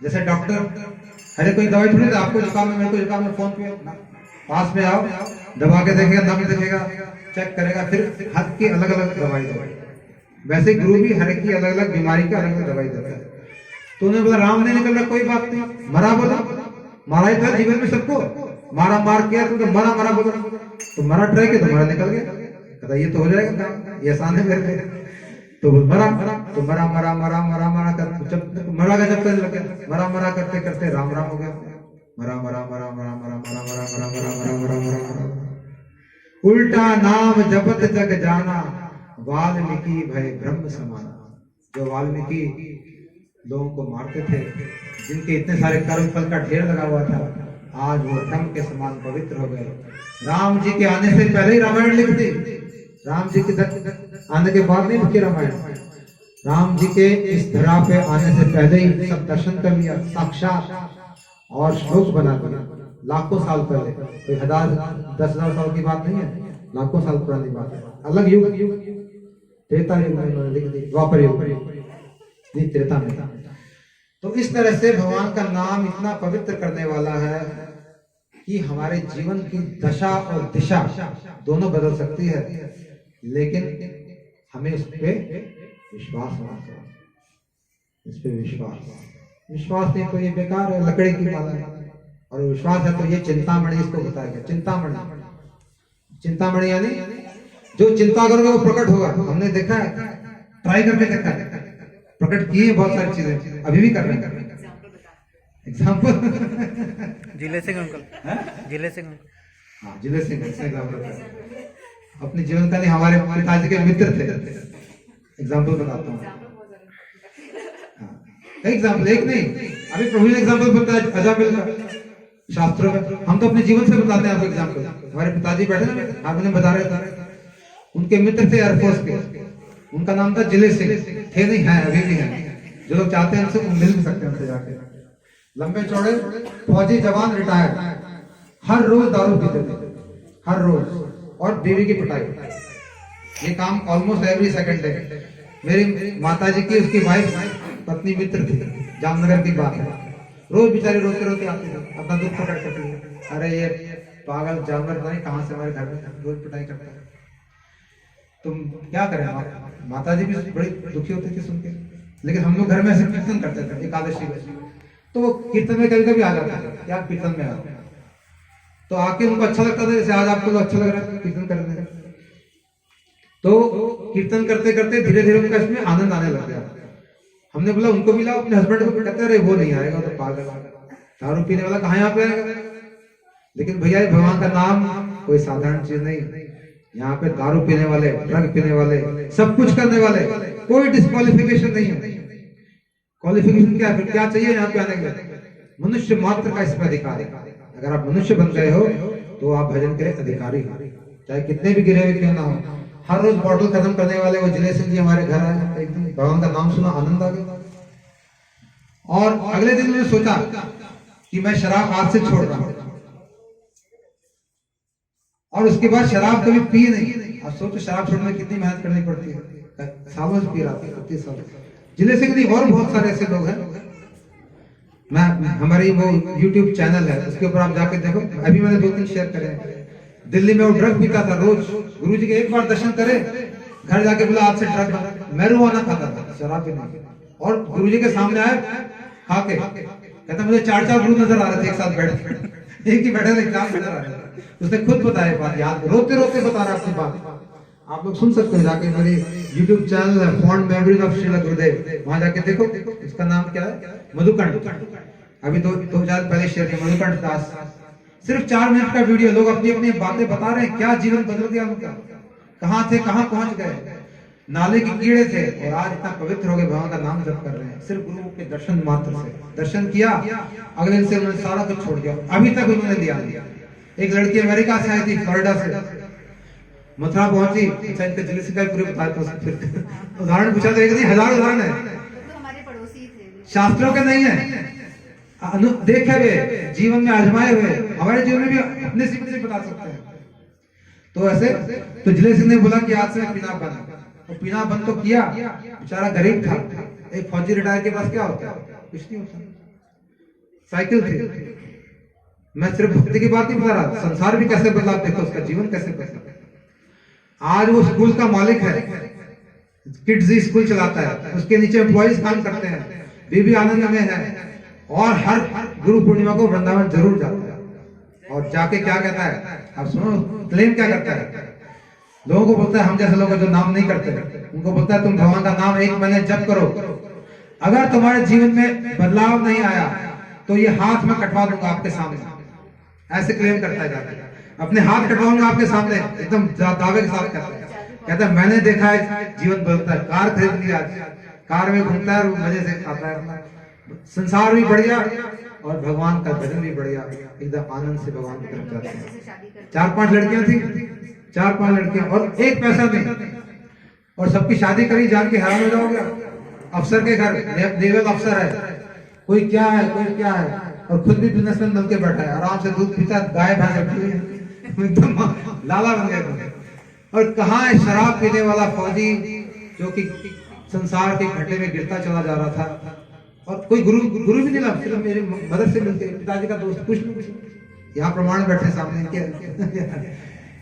जैसे डॉक्टर हर एक कोई दवाई थोड़ी देता, आपको जुकाम है, मेरे को जुकाम है, फोन पे पास में आओ, दबा के देखेगा, नब्ज देखेगा, चेक करेगा, फिर हर की अलग अलग दवाई देगा। वैसे गुरु भी हर एक की अलग अलग बीमारी का अलग अलग दवाई देता है। तो उन्हें बोला राम नहीं निकल रहा, कोई बात नहीं, मरा बोला, मारा ही था जीवन में सबको, मारा मार किया तो मरा मरा बोला, तो मरा ट्राई किया तो मरा निकल गया। कहता ये तो हो जाएगा काम, ये आसान है मेरे लिए। तो मरा तो मरा मरा मरा मरा मरा कर, जब मरा का जब लग गया, मरा मरा करते करते राम राम हो गया। मरा मरा मरा मरा मरा मरा मरा मरा मरा मरा मरा मरा मरा, उल्टा नाम जपत जग जाना, वाल्मीकि भय ब्रह्म समाना। जो वाल्मीकि लोगों को मारते थे, जिनके इतने सारे कर्म फल का ढेर लगा हुआ था, आज वो ब्रह्म के समान पवित्र हो गए। राम जी के आने से पहले ही रामायण लिख दी, राम जी के आने के बाद नहीं लिखी रामायण। राम जी के इस धरा पे आने से पहले ही सब दर्शन कर लिया साक्षात, और श्लोक बना दिया लाखों साल पहले। कोई 10,000 साल की बात नहीं है, लाखों साल पुरानी बात है। अलग युग, त्रेता युग में उन्होंने लिख दी, द्वापर युग नहीं, त्रेता में। तो इस तरह से भगवान का नाम इतना पवित्र करने वाला है कि हमारे जीवन की दशा और दिशा दोनों बदल सकती है, लेकिन हमें उस पे विश्वास होना चाहिए। इस पे विश्वास नहीं तो ये बेकार है, लकड़ी की माला है। और विश्वास है तो ये चिंतामणि इसको बताया गया। चिंतामणि यानी जो चिंता करोगे वो प्रकट होगा। हमने देखा है, ट्राई करके देखा है, प्रकट किए बहुत सारी चीजें, अभी भी कर रहे हैं। एग्जाम्पल
जिले सिंह अंकल, जिले सिंह,
हाँ जिले सिंह अपने जीवन का नहीं, हमारे पिताजी के मित्र थे। एग्जाम्पल बताता हूँ, एग्जाम्पल एक नहीं, अभी प्रभु ने एग्जाम्पल बताया अजामिल का शास्त्रों में। हम तो अपने जीवन से बताते हैं आपको एग्जाम्पल। हमारे पिताजी बैठे ना, आप उन्हें बता रहे थे, उनके मित्र थे एयरफोर्स के, उनका नाम था जिले सिंह। थे नहीं, है अभी भी है। जो लोग चाहते हैं उनसे मिल भी सकते हैं, उनसे जाके। लंबे चौड़े फौजी जवान, रिटायर्ड, हर रोज दारू पीते थे, हर रोज, और बीवी की पिटाई। ये काम ऑलमोस्ट एवरी सेकंड है। मेरी माता जी की उसकी वाइफ पत्नी मित्र थी, जामनगर की बात है, रोज बेचारे रोते रोते आते थे अपना दुख पकड़ करके, अरे ये पागल जानवर पता नहीं कहाँ से हमारे घर में रोज पिटाई करता है। तुम क्या करें, माता जी भी बड़ी दुखी होती थी सुन के। लेकिन हम लोग घर में ऐसे कीर्तन करते थे एकादशी में, तो वो कीर्तन में कभी कभी आ जाता है, क्या कीर्तन में आ, तो आके उनको अच्छा लगता था, जैसे आज आपको तो अच्छा लग रहा है कीर्तन करने का। तो कीर्तन करते करते धीरे धीरे उनका इसमें आनंद आने लग गया। हमने बोला उनको मिला, अपने हस्बैंड को, कहते अरे वो नहीं आएगा, तो पागल, दारू पीने वाला कहाँ यहाँ पे आएगा। लेकिन भैया भगवान का नाम कोई साधारण चीज नहीं, यहाँ पे दारू पीने वाले, ड्रग पीने वाले, सब कुछ करने वाले, कोई डिस्क्वालिफिकेशन नहीं है। क्वालिफिकेशन क्या, फिर क्या चाहिए यहाँ पे आने के लिए? मनुष्य मात्र का इसमें अधिकार है। अगर आप मनुष्य बन गए हो तो आप भजन के अधिकारी हो, चाहे कितने भी गिरे हुए क्यों ना हो। हर रोज बॉटल खत्म करने वाले वो जिले सिंह जी हमारे घर आए, एकदम भगवान का नाम सुना, आनंद आ गया। और अगले दिन मैंने सोचा कि मैं शराब आज से छोड़ रहा हूं, और उसके बाद शराब कभी पी नहीं। अब सोचो शराब छोड़ने में कितनी मेहनत करनी पड़ती है, सालों से पी रहा था, 30 साल। जिले सिंह जी और बहुत सारे ऐसे लोग हैं। मैं हमारी वो YouTube चैनल है, उसके ऊपर आप जाके देखो, अभी मैंने 2-3 शेयर करे हैं। दिल्ली में वो ड्रग पीता था रोज, गुरु जी के एक बार दर्शन करे, घर जाके बोला आज से ड्रग, मैरिजुआना खाता था, शराब भी नहीं। और गुरु जी के सामने आए खा के, कहता मुझे 4-4 गुरु नजर आ रहे थे एक साथ बैठे, एक ही बैठे थे, एग्जाम नजर आ रहे थे। उसने खुद बताया बात, याद रोते रोते बता रहा अपनी बात, आप लोग सुन सकते हैं जाके। मेरी YouTube चैनल है फॉन्ड मेमोरीज ऑफ श्रील गुरुदेव, वहां जाके देखो। इसका नाम क्या है, मधुकंठ, अभी 2000 पहले शेयर किया, मधुकंठ दास। सिर्फ 4 मिनट का वीडियो, लोग अपनी अपनी बातें बता रहे हैं, क्या जीवन बदल गया उनका, कहाँ थे कहाँ पहुंच गए, नाले के कीड़े थे और आज इतना पवित्र हो गए, भगवान का नाम जप कर रहे हैं, सिर्फ गुरु के दर्शन मात्र से। दर्शन किया, अगले दिन से उन्होंने सारा कुछ छोड़ दिया, अभी तक उन्होंने दिया। एक लड़की अमेरिका से आई थी, फ्लोरिडा से, मथुरा पहुंची। अच्छा इनका जिले से पूरे बताते उदाहरण पूछा तो एक नहीं, 1000 उदाहरण है,
तो हमारे पड़ोसी थे,
शास्त्रों के नहीं है, देखे हुए, जीवन में आजमाए हुए, हमारे जीवन में भी अपने सीख से बता सकते हैं। तो ऐसे तो जिले सिंह ने बोला कि आज से मैं पीना बंद, और पीना बंद तो किया। बेचारा गरीब था, एक फौजी रिटायर के पास क्या होता है, कुछ नहीं होता, साइकिल थी। मैं सिर्फ भक्ति की बात नहीं बता रहा, संसार भी कैसे बदला, देखो उसका जीवन कैसे बदला। आज वो स्कूल का मालिक है, किड्स स्कूल चलाता है, उसके नीचे एम्प्लॉइज काम करते हैं, बीबी आनंद में है, और हर गुरु पूर्णिमा को वृंदावन जरूर जाता है। और जाके क्या कहता है, अब सुनो क्लेम क्या करता है, लोगों को बोलता है, हम जैसे लोग जो नाम नहीं करते उनको बोलता है तुम भगवान का नाम 1 महीने जप करो, अगर तुम्हारे जीवन में बदलाव नहीं आया तो ये हाथ में कटवा दूंगा आपके सामने, ऐसे क्लेम करता है जाके, अपने हाथ कटवाऊंगा आपके सामने, एकदम दावे के साथ कहता है मैंने देखा है जीवन बदलता है। कार खरीद लिया, कार में घूमता है, मजे से खाता है, संसार भी बढ़िया और भगवान का भजन भी बढ़िया, एकदम आनंद से भगवान की तरफ जाते हैं। 4-5 लड़कियां थी, 4-5 लड़कियां, और एक पैसा नहीं, और सबकी शादी करी, जान के हैरान हो जाओगे। अफसर के घर, नेवल अफसर है, कोई क्या है कोई क्या है, और खुद भी बिजनेसमैन बन के बैठा है, आराम से दूध पीता, गाय भैंस रखी हुई है, एकदम लाला बन गया। और कहाँ है शराब पीने वाला फौजी जो कि संसार के घाटे में गिरता चला जा रहा था, और कोई गुरु भी नहीं लगा, सिर्फ मेरे मदर से मिलके, पिताजी का दोस्त, कुछ नहीं, यहाँ प्रमाण बैठे सामने इनके।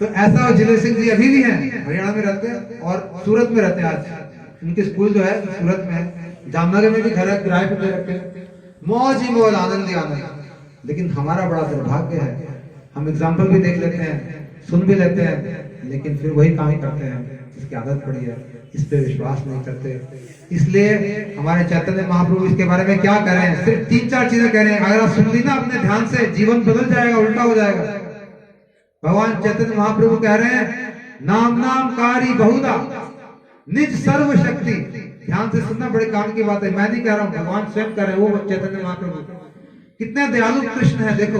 तो ऐसा जिले सिंह जी अभी भी हैं, हरियाणा में रहते हैं और सूरत में रहते हैं। आज उनके स्कूल जो है सूरत में है, जामनगर में भी घर है, किराए पे दे रखे हैं, मौज ही मौज, आनंद ही आनंद। लेकिन हमारा बड़ा दुर्भाग्य है, हम एग्जाम्पल भी देख लेते हैं, सुन भी लेते हैं, लेकिन फिर वही काम ही करते हैं जिसकी आदत पड़ी है, इस पे विश्वास नहीं करते। इसलिए हमारे चैतन्य महाप्रभु इसके बारे में क्या कह रहे हैं, सिर्फ 3-4 चीजें कह रहे हैं, अगर आप सुन ली ना अपने ध्यान से, जीवन बदल जाएगा, उल्टा हो जाएगा। भगवान चैतन्य महाप्रभु कह रहे हैं, नाम कारी बहुधा निज सर्व शक्ति। ध्यान से सुनना, बड़े काम की बात है, मैं नहीं कह रहा हूँ, भगवान स्वयं कह रहे हैं, वो चैतन्य महाप्रभु कितने दयालु कृष्ण है। देखो,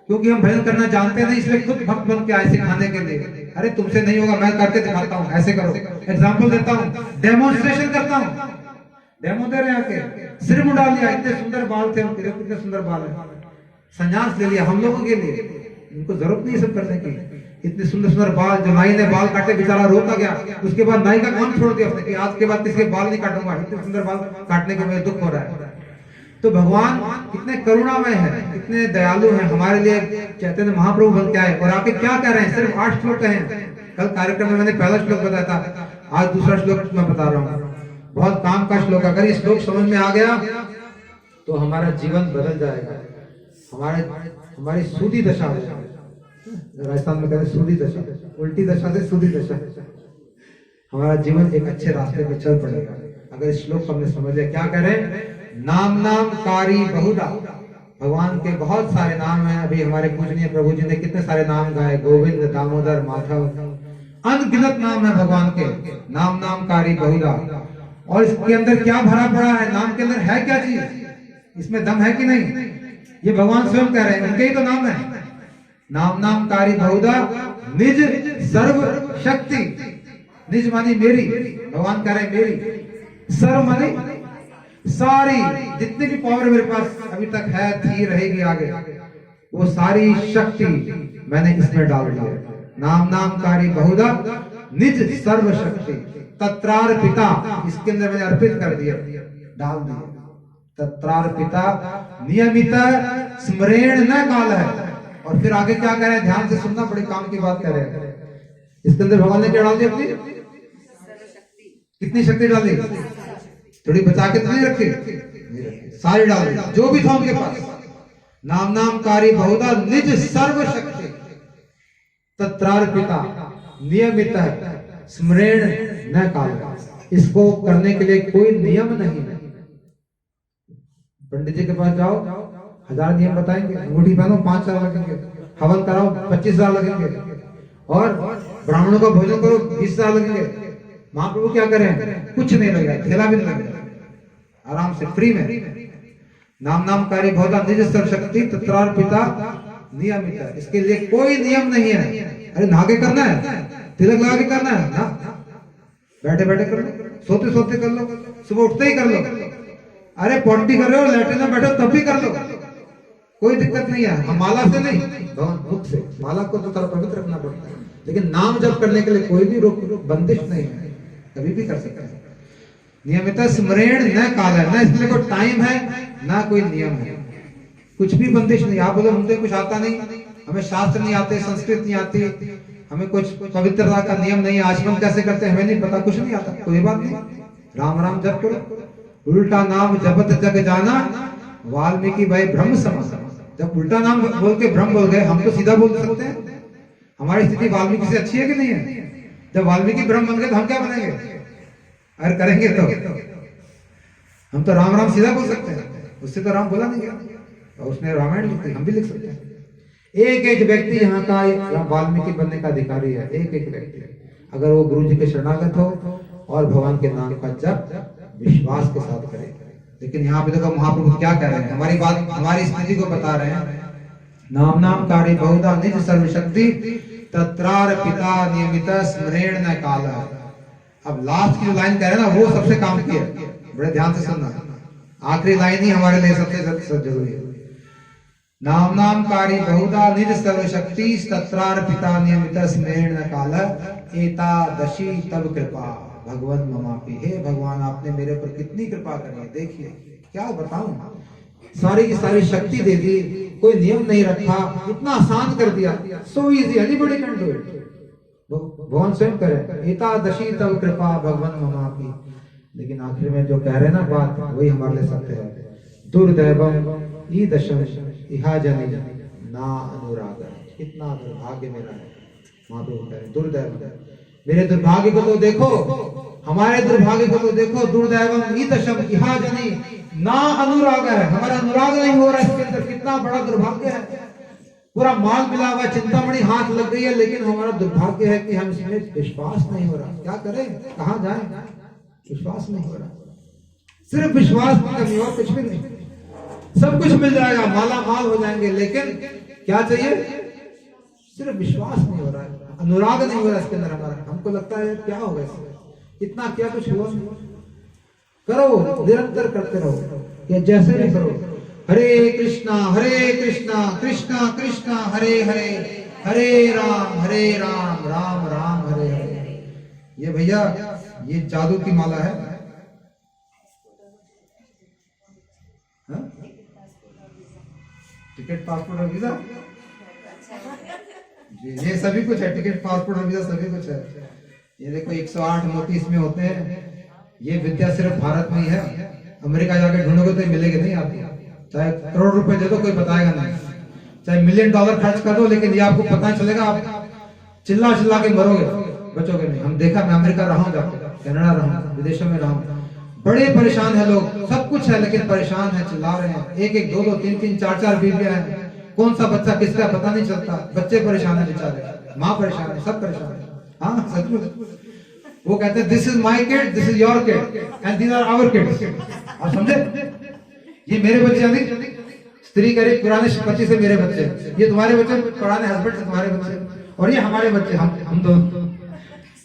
क्योंकि हम भजन करना जानते नहीं, इसलिए खुद भक्त बन के आए सिखाने के लिए। अरे तुमसे नहीं होगा, मैं करके दिखाता हूँ, ऐसे करो, एग्जाम्पल देता हूँ, डेमोन्स्ट्रेशन करता हूँ, डेमो दे रहे हैं आके। सिर मुंडा लिया, इतने सुंदर बाल थे उनके, कितने सुंदर बाल है, संन्यास ले लिया हम लोगों के लिए, इनको जरूरत नहीं सब करने की। इतने सुंदर सुंदर बाल, जो नाई ने बाल काटे बेचारा रोता गया, उसके बाद नाई का काम छोड़ दिया उसने कि आज के बाद किसी के बाल नहीं काटूंगा, इतने सुंदर बाल काटने के मुझे दुख हो रहा है। तो भगवान कितने करुणामय है, कितने दयालु हैं, हमारे लिए चैतन्य महाप्रभु बन के आए और आके क्या कह रहे हैं, सिर्फ 8 श्लोक हैं। कल कार्यक्रम में मैंने पहला श्लोक बताया था, आज दूसरा श्लोक मैं बता रहा हूँ। बहुत काम का श्लोक, अगर ये श्लोक समझ में आ गया तो हमारा जीवन बदल जाएगा, हमारी सूदी दशा हो जाएगी। राजस्थान में कहते हैं सूदी दशा, उल्टी दशा से सूदी दशा, हमारा जीवन एक अच्छे रास्ते पे चल पड़ेगा अगर इस श्लोक को हमने समझ लिया। क्या कह रहे हैं, नाम नाम कारी बहुधा, भगवान के बहुत सारे नाम हैं। अभी हमारे पूजनीय प्रभु जी ने कितने सारे नाम गाए, गोविंद, दामोदर, माधव, अनगिनत नाम है भगवान के। नाम नाम कारी बहुधा, और इसके अंदर क्या भरा पड़ा है, नाम के अंदर है क्या चीज, इसमें दम है कि नहीं, ये भगवान स्वयं कह रहे हैं, उनके ही तो नाम है। नाम नाम कारी बहुधा निज सर्व शक्ति, निज मानी मेरी, भगवान कह रहे हैं मेरी, सर्व मानी सारी, जितनी भी पावर मेरे पास अभी तक है, थी, रहेगी आगे, वो सारी शक्ति मैंने इसमें डाल दी है। नाम नाम कारी बहुधा निज सर्व शक्ति तत्रार्पिता, इसके अंदर मैंने अर्पित कर दिया, डाल दिया। तत्रार्पिता नियमित स्मरण न काल है। और फिर आगे क्या कह रहे हैं, ध्यान से सुनना, बड़े काम की बात कर रहे हैं। इसके अंदर भगवान ने क्या डाल दिया, अपनी कितनी शक्ति डाल दी, थोड़ी बचा के तो नहीं रखी, सारी डाल दी, जो भी था उनके पास। नाम नाम कारी बहुधा निज सर्व शक्ति तत्रार्पिता नियमित स्मरण न काल, इसको करने के लिए कोई नियम नहीं है। पंडित जी के पास जाओ, 1000 नियम बताएंगे, अंगूठी पहनो 5,000 लगेंगे, हवन कराओ 25,000 लगेंगे, और ब्राह्मणों का भोजन करो 20,000 लगेंगे। महाप्रभु क्या करें, कुछ नहीं लगेगा, थैला भी नहीं लगेगा, आराम से फ्री में। नाम नाम कारी बहुधा निज सर्व शक्ति तत्रार्पिता नियमित, इसके लिए कोई नियम नहीं है। अरे नहा के करना है, तिलक लगा के करना है ना, बैठे बैठे कर लो, सोते सोते कर लो, सुबह उठते ही कर लो, अरे पॉटी कर रहे हो, लेटे में बैठे हो तब भी कर लो, कोई दिक्कत नहीं है। हम माला से नहीं, मुख से, माला को तो थोड़ा पवित्र रखना पड़ता है, लेकिन नाम जप करने के लिए कोई भी रोक बंदिश नहीं है, कभी भी कर सकते हैं। नियमित स्मरण न काल है, न इसमें कोई टाइम है, ना कोई नियम है, कुछ भी बंदिश नहीं। आप बोलो मुझे कुछ आता नहीं, हमें शास्त्र नहीं आते, संस्कृत नहीं आती, हमें कुछ पवित्रता का नियम नहीं, आचमन कैसे करते हैं हमें नहीं पता, कुछ नहीं आता, कोई बात नहीं, राम राम जप करो। उल्टा नाम जपत जग जाना, वाल्मीकि भाई ब्रह्म समा। जब उल्टा नाम बोल के ब्रह्म बोल गए, हम तो सीधा बोल सकते हैं, हमारी स्थिति वाल्मीकि से अच्छी है कि नहीं है। जब वाल्मीकि ब्रह्म बन गए तो हम क्या बनेंगे, अगर करेंगे तो हम तो राम राम सीधा बोल सकते हैं, उससे तो राम बोला नहीं गया, और उसने रामायण लिखी, हम भी लिख सकते हैं। एक एक व्यक्ति यहाँ का वाल्मीकि बनने का अधिकारी है, एक एक व्यक्ति, अगर वो गुरु जी के शरणागत हो और भगवान के नाम का जप विश्वास के साथ करे। लेकिन यहाँ पे देखो महाप्रभु क्या कह रहे हैं, हमारी बात, हमारी स्थिति को बता रहे हैं। नाम नाम कारी बहुधा निज सर्व शक्ति तत्रार्पिता नियमित स्मरण न काल। अब लास्ट की जो लाइन कह रहे हैं ना, वो सबसे काम की है, बड़े ध्यान से सुनना, आखिरी लाइन ही हमारे लिए सबसे जरूरी है। नाम नाम कारी बहुधा निज सर्व शक्ति तत्रार्पिता नियमित स्मरण न काल एतादशी तब कृपा भगवान ममापि। हे भगवान, आपने मेरे पर कितनी कृपा करी है, देखिए क्या बताऊं, सारी की सारी शक्ति दे दी, कोई नियम नहीं रखा, इतना आसान कर दिया, so easy, anybody can do it. भगवान स्वयं करे, एतादशी तब कृपा भगवान ममापि। लेकिन आखिर में जो कह रहे हैं ना बात, वही हमारे लिए सत्य है। दुर्दैवम ईदशम इहा जनि ना अनुराग, इतना दुर्भाग्य मेरा है। महाप्रभु कह रहे हैं दुर्दैव, मेरे दुर्भाग्य को तो देखो, हमारे दुर्भाग्य को तो देखो। दुर्दैवम ईदशम इहा जनि ना अनुराग है, हमारा अनुराग नहीं हो रहा, इसके अंदर कितना बड़ा दुर्भाग्य है। पूरा माल मिला हुआ, चिंतामणि हाथ लग गई है, लेकिन हमारा दुर्भाग्य है कि हम इसमें विश्वास नहीं हो रहा। क्या करें, कहां जाएं, विश्वास नहीं हो रहा, सिर्फ विश्वास की कमी और कुछ भी नहीं। सब कुछ मिल जाएगा, माला माल हो जाएंगे, लेकिन क्या चाहिए, सिर्फ विश्वास नहीं हो रहा है, अनुराग नहीं हो रहा इसके अंदर हमारा। हमको लगता है क्या होगा इसमें, इतना क्या कुछ हुआ नहीं। करो, निरंतर करते रहो, या जैसे भी करो, हरे कृष्णा कृष्णा कृष्णा कृष्णा हरे हरे, हरे राम राम राम हरे हरे। ये भैया ये जादू की माला है। हाँ? टिकट पासपोर्ट और वीजा ये सभी कुछ है। टिकट पासपोर्ट और वीजा सभी कुछ है। ये देखो 108 मोती इसमें होते हैं। ये विद्या सिर्फ भारत में ही है। अमेरिका जाके ढूंढोगे तो ये मिलेगी नहीं आपको। चाहे करोड़ रुपए दे दो कोई बताएगा नहीं, चाहे $1 मिलियन खर्च कर दो, लेकिन ये आपको पता चलेगा। आप चिल्ला चिल्ला के मरोगे, बचोगे नहीं। हम देखा, मैं अमेरिका रहा हूँ, कनाडा रहा हूँ, विदेशों में रहा हूँ। बड़े परेशान है लोग, सब कुछ है लेकिन परेशान है, चिल्ला रहे हैं। एक एक दो दो तीन तीन चार चार बीवियां हैं। कौन सा बच्चा किसका पता नहीं चलता। बच्चे परेशान है बेचारे, माँ परेशान है, सब परेशान है। हाँ सचमुच। वो कहते हैं this is my kid, this is your kid and these are our kids. आप समझे? ये मेरे बच्चे नहीं, स्त्री कह रही पुराने पति से मेरे बच्चे, ये तुम्हारे बच्चे, पुराने हस्बैंड से तुम्हारे बच्चे, और ये हमारे बच्चे, हम दोनों।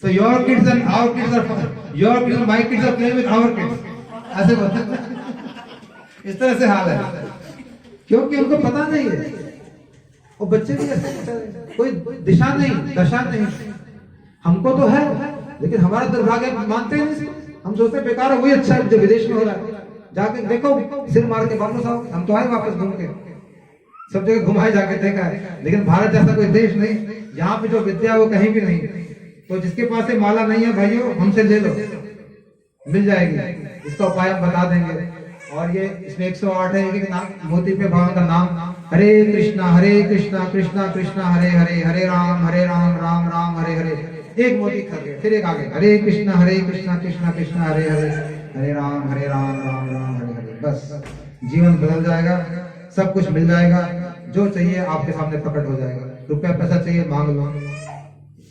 तो your kids and our kids are, your kids my kids are playing with our kids. ऐसे बोलते, इस तरह से हाल है, क्योंकि उनको पता नहीं है। और बच्चे भी ऐसे, कोई दिशा नहीं, दशा नहीं। हमको तो है लेकिन हमारा दुर्भाग्य मानते नहीं। हम सोचते बेकार है, वही अच्छा है जो विदेश में हो रहा है। जाके देखो, सिर मार के वापस आओ। हम तो आए वापस घूम के, सब जगह घुमाए जाके देखा है, लेकिन भारत जैसा कोई देश नहीं, यहाँ पे जो विद्या वो कहीं भी नहीं। तो जिसके पास ये माला नहीं है भाइयों, हमसे ले लो, मिल जाएगी। इसका उपाय हम बता देंगे। और ये इसमें 108 है। एक नाम मोती पे भगवान का नाम, हरे कृष्णा कृष्णा कृष्णा हरे हरे, हरे राम राम राम हरे हरे। एक मोती खा गए, फिर एक आगे, हरे कृष्णा कृष्णा कृष्णा हरे हरे, हरे राम राम राम हरे हरे। बस जीवन बदल जाएगा, सब कुछ मिल जाएगा। जो चाहिए आपके सामने प्रकट हो जाएगा। रुपया पैसा चाहिए मांग लो,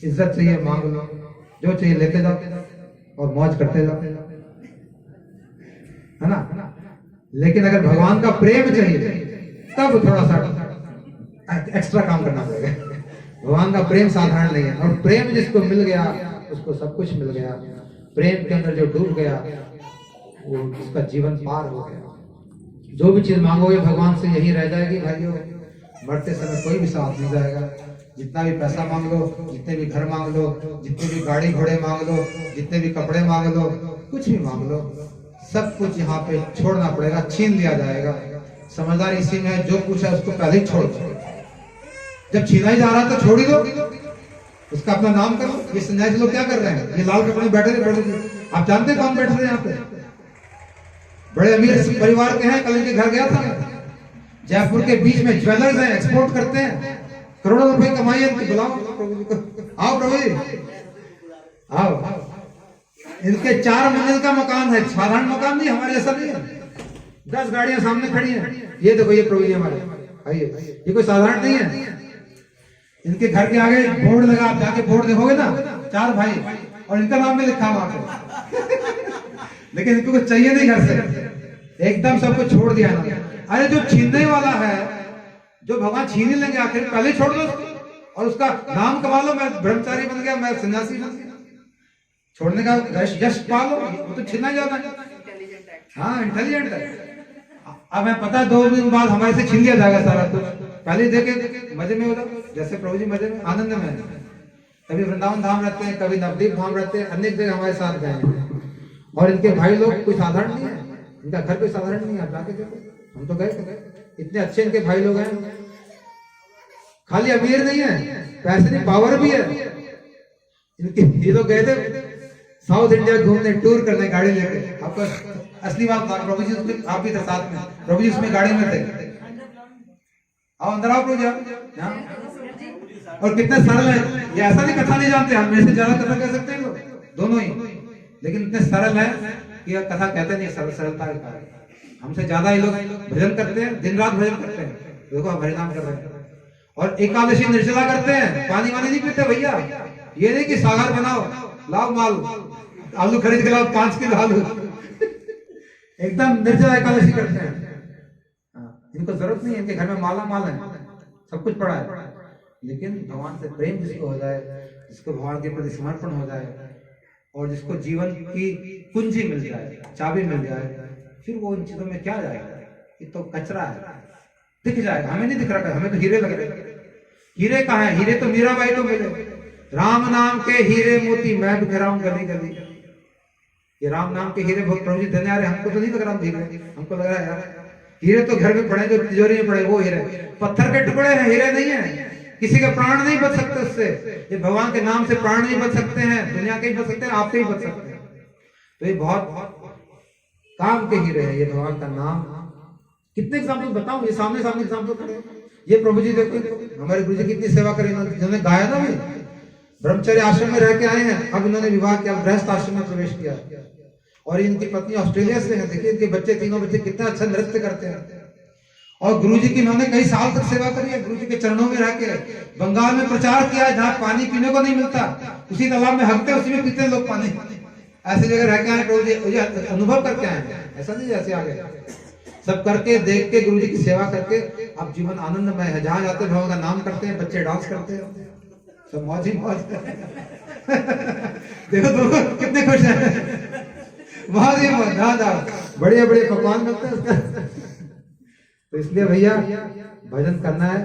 इज्जत चाहिए मांग लो, जो चाहिए लेते जाओ और मौज करते जाओ, है ना। लेकिन अगर भगवान का प्रेम चाहिए तब थोड़ा सा एक्स्ट्रा काम करना पड़ेगा। भगवान का प्रेम साधारण नहीं है। और प्रेम जिसको मिल गया उसको सब कुछ मिल गया। प्रेम के अंदर जो डूब गया वो उसका जीवन पार हो गया। जो भी चीज मांगोगे भगवान से यही रह जाएगी भाइयों। मरते समय कोई भी साथ नहीं जाएगा। जितना भी पैसा मांग लो, जितने भी घर मांग लो, जितने भी गाड़ी घोड़े मांग लो, जितने भी कपड़े मांग लो, कुछ भी मांग लो, सब कुछ यहाँ पे छोड़ना पड़ेगा, छीन लिया जाएगा। समझदार इसी में जो कुछ है उसको पहले ही छोड़ दो। जब छीना ही जा रहा तो छोड़ ही दो, उसका अपना नाम करो। ये सन्यासी लोग क्या कर रहे हैं? ये लाल कपड़े बैठे थे। आप जानते हैं कौन बैठे थे यहाँ पे? बड़े अमीर परिवार के हैं। कल इनके घर गया था, जयपुर के बीच में ज्वेलर्स हैं, एक्सपोर्ट करते हैं, करोड़ों रुपए कमाई है इनकी। बुलाओ प्रभु जी को, आओ प्रभु जी आओ। इनके 4 मंजिल का मकान है, साधारण मकान नहीं, हमारे जैसा नहीं है। 10 गाड़ियां सामने खड़ी हैं। ये देखो, ये प्रभु जी हमारे, आइए, ये कोई साधारण नहीं है। इनके घर के आगे बोर्ड लगा, आप जाके बोर्ड देखोगे ना, 4 भाई, और इनका नाम भी लिखा वहां पे। लेकिन इनको कुछ चाहिए नहीं घर से, एकदम सबको छोड़ दिया ना। अरे जो छीनने वाला है, जो भगवान छीन ही लेंगे आखिर, पहले छोड़ दो और उसका नाम कमा लो। मैं ब्रह्मचारी बन गया, मैं सन्यासी बन गया, छोड़ने का यश पा लो। वो तो छीनना जाता है। हाँ, इंटेलिजेंट है। अब मैं पता 2 दिन बाद हमारे से छीन लिया जाएगा सारा कुछ। पहले देखे मजे में हो जाओ, जैसे प्रभु जी मजे में, आनंद में। कभी वृंदावन धाम रहते हैं, कभी नवदीप धाम रहते हैं, अनेक जगह हमारे साथ गए। और इनके भाई लोग कोई साधारण नहीं है, इनका घर कोई साधारण नहीं है। आप जाके देखो, हम तो गए, इतने अच्छे इनके भाई लोग हैं। खाली अमीर नहीं है, पैसे नहीं, पावर भी है इनके। ये लोग गए थे साउथ इंडिया घूमने, टूर करने, गाड़ी लेके। आपको असली बात, प्रभु जी आप भी थे साथ में, प्रभु जी उसमें गाड़ी में थे। आओ अंदर आओ प्रभु जी। और कितने सरल है, ये ऐसा नहीं कथा नहीं जानते, हम में से ज्यादा कथा कह सकते हैं लोग, दोनों ही, लेकिन इतने सरल है कि कथा कहते नहीं, सरलता के कारण। हमसे ज्यादा ये लोग भजन करते हैं, दिन रात भजन करते हैं। देखो हम हरिनाम कर रहे हैं और एकादशी निर्जला करते हैं। पानी वानी नहीं पीते भैया। ये नहीं कि सागर बनाओ, लाओ माल, आलू खरीद के लाओ 5 किलो आलू। एकदम निर्जला एकादशी करते हैं। इनको जरूरत नहीं है, इनके घर में माला माल है, सब कुछ पड़ा है। लेकिन भगवान से प्रेम जिसको हो जाए, जिसको भगवान के प्रति समर्पण हो जाए और जिसको जीवन की कुंजी मिल जाए, चाबी मिल जाए, फिर वो इन चीजों में क्या जाएगा? ये तो कचरा है, दिख जाएगा। हमें नहीं दिख रहा, हमें तो हीरे लग रहे, हीरे कहाँ है? हीरे तो मीराबाई को मिले। राम नाम के हीरे मोती मैं बिखरा हूं गली गली। ये राम नाम के हीरे बहुत प्रभु जी देने आ रहे, हमको तो नहीं लग रहा हीरे, हमको लग रहा है यार हीरे तो घर में पड़े, जो तिजोरी में पड़े वो हीरे, पत्थर के टुकड़े हैं, हीरे नहीं है। किसी के प्राण नहीं बच सकते उससे। ये भगवान के नाम से प्राण नहीं बच सकते हैं, दुनिया के ही बच सकते हैं, आपके ही बच सकते हैं। तो ये बहुत काम के हीरे हैं ये भगवान का नाम। कितने एग्जाम्पल बताऊं, ये सामने सामने एग्जाम्पल खड़े। ये प्रभु जी देखो, हमारे गुरु जी कितनी सेवा करी, जिन्होंने गाया ना भी, ब्रह्मचर्य आश्रम में रह के आए हैं, अब इन्होंने विवाह किया, गृहस्थ आश्रम में प्रवेश किया, और इनकी पत्नी ऑस्ट्रेलिया से है। देखिए इनके बच्चे, तीनों बच्चे कितना अच्छा नृत्य करते हैं। और गुरु जी की इन्होंने कई साल तक सेवा करी है, गुरु जी के चरणों में रह के बंगाल में प्रचार किया, जहाँ पानी पीने को नहीं मिलता, उसी तालाब में हकते उसी में पीते लोग पानी। ऐसी जगह रह के आए प्रभु जी, अनुभव करके आए, ऐसा नहीं जैसे आगे सब करके देख के गुरु जी की सेवा करके अब जीवन आनंदमय है। जहाँ जाते भगवान का नाम करते हैं, बच्चे डांस करते हैं, सब मौज ही मौज। देखो दोनों कितने खुश हैं, बहुत ही मौज, बढ़िया बढ़िया पकवान बनते हैं। तो इसलिए भैया भजन करना है।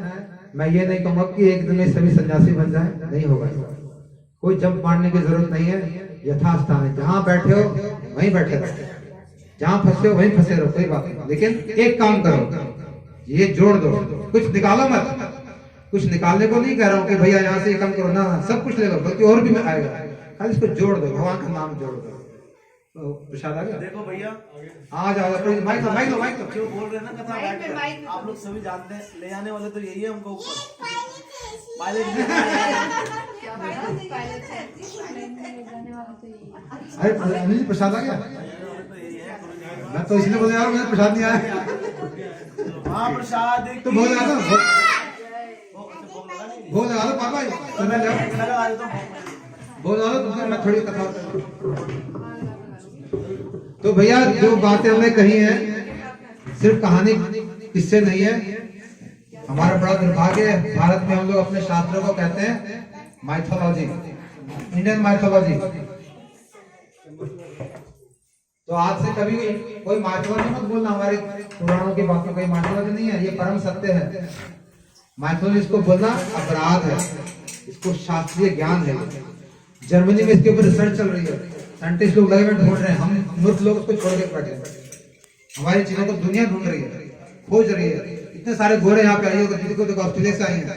मैं ये नहीं कहूंगा कि एक दिन में सभी सन्यासी बन जाए, नहीं होगा। कोई जंप मारने की जरूरत नहीं है, यथास्थान है, जहां बैठे हो वहीं बैठे रहो, जहां फंसे हो वहीं फंसे रहो, कोई बात नहीं। लेकिन एक काम करो, ये जोड़ दो, कुछ निकालो मत। कुछ निकालने को नहीं कह रहा हूँ कि भैया यहाँ से ये काम करो ना, सब कुछ ले लो, बल्कि और भी आएगा, खाली इसको जोड़ दो, भगवान का नाम जोड़ दो। तो प्रसाद आ गया।
देखो भैया
आ जाओ, माइक लो, माइक लो, माइक लो।
जो बोल रहे हैं ना कथा
माइक में,
बैठ
माइक में।
आप लोग सभी जानते हैं, ले जाने वाले तो यही है हमको ऊपर। पायलट
क्या पायलट? पायलट है।
अरे अनिल जी प्रसाद आ गया।
तो यही है।
मैं तो इसलिए बोल यार, मुझे प्रसाद नहीं आया।
हाँ प्रसाद
तो बोल रहा था,
नहीं
बोल रहा था पापा, सुनने जाओ,
लगा आज तो
बोल रहा था तुमसे, मैं थोड़ी कथा करूं। तो भैया जो बातें हमने कही हैं सिर्फ कहानी किससे नहीं है। हमारा बड़ा दुर्भाग्य है, भारत में हम लोग अपने शास्त्रों को कहते हैं माइथोलॉजी, इंडियन माइथोलॉजी। तो आज से कभी कोई माइथोलॉजी मत बोलना, हमारे पुराणों की बातों कोई माइथोलॉजी नहीं है, ये परम सत्य है। माइथोलॉजी इसको बोलना अपराध है, इसको शास्त्रीय ज्ञान है। जर्मनी में इसके ऊपर रिसर्च चल रही है, साइंटिस्ट लोग लगे हुए ढूंढ रहे हैं, हम मूर्ख लोग उसको छोड़ के बैठे हैं। हमारी चीजों को दुनिया ढूंढ रही है, खोज रही है। इतने सारे गोरे यहाँ पे आए हो, किसी को देखो ऑस्ट्रेलिया से आए हैं,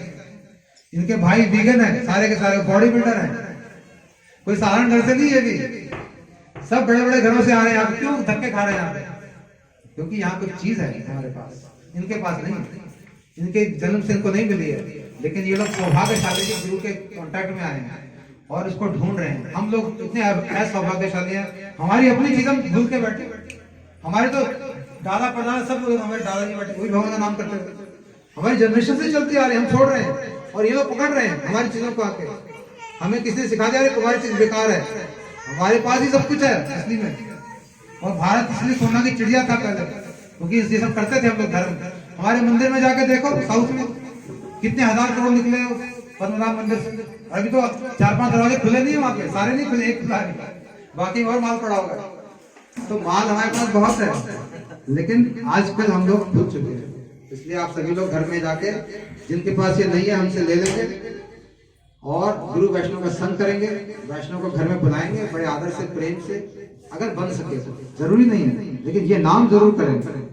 इनके भाई वीगन है, सारे के सारे बॉडी बिल्डर हैं, कोई साधारण घर से नहीं है भी, सब बड़े बड़े घरों से आ रहे हैं। आप क्यों धक्के खा रहे हैं यहाँ पे? क्योंकि यहाँ कुछ चीज है हमारे पास, इनके पास नहीं, इनके जन्म से इनको नहीं मिली है। लेकिन ये लोग सौभाग्यशाली के गुरु के कॉन्टेक्ट में आए हैं और इसको ढूंढ रहे हैं। हम लोग इतने सौभाग्यशाली हैं, हमारी अपनी चीज हम भूल के बैठे। हमारे तो दादा प्रधान सब लोग हमारे दादाजी बैठे वही भगवान का नाम करते हुए, हमारी जनरेशन से चलती आ रही है, हम छोड़ रहे हैं और ये लोग पकड़ रहे हैं हमारी चीजों को आके। हमें किसी ने सिखा दिया तुम्हारी चीज बेकार है, हमारे पास ही सब कुछ है असली में। और भारत इसलिए सोना की चिड़िया था पहले, क्योंकि ये सब करते थे हम लोग धर्म। हमारे मंदिर में जाके देखो, साउथ में कितने हजार करोड़ निकले पद्मनाभ मंदिर से। अभी तो 4-5 दरवाजे खुले नहीं है वहां पे, सारे नहीं खुले, एक खुला है, बाकी और माल पड़ा होगा। तो माल हमारे पास बहुत है, लेकिन आजकल हम लोग भूल चुके हैं। इसलिए आप सभी लोग घर में जाके जिनके पास ये नहीं है हमसे ले लेंगे और गुरु वैष्णव का संग करेंगे, वैष्णव को घर में बुलाएंगे बड़े आदर से, प्रेम से, अगर बन सके तो। जरूरी नहीं है, लेकिन ये नाम जरूर करें।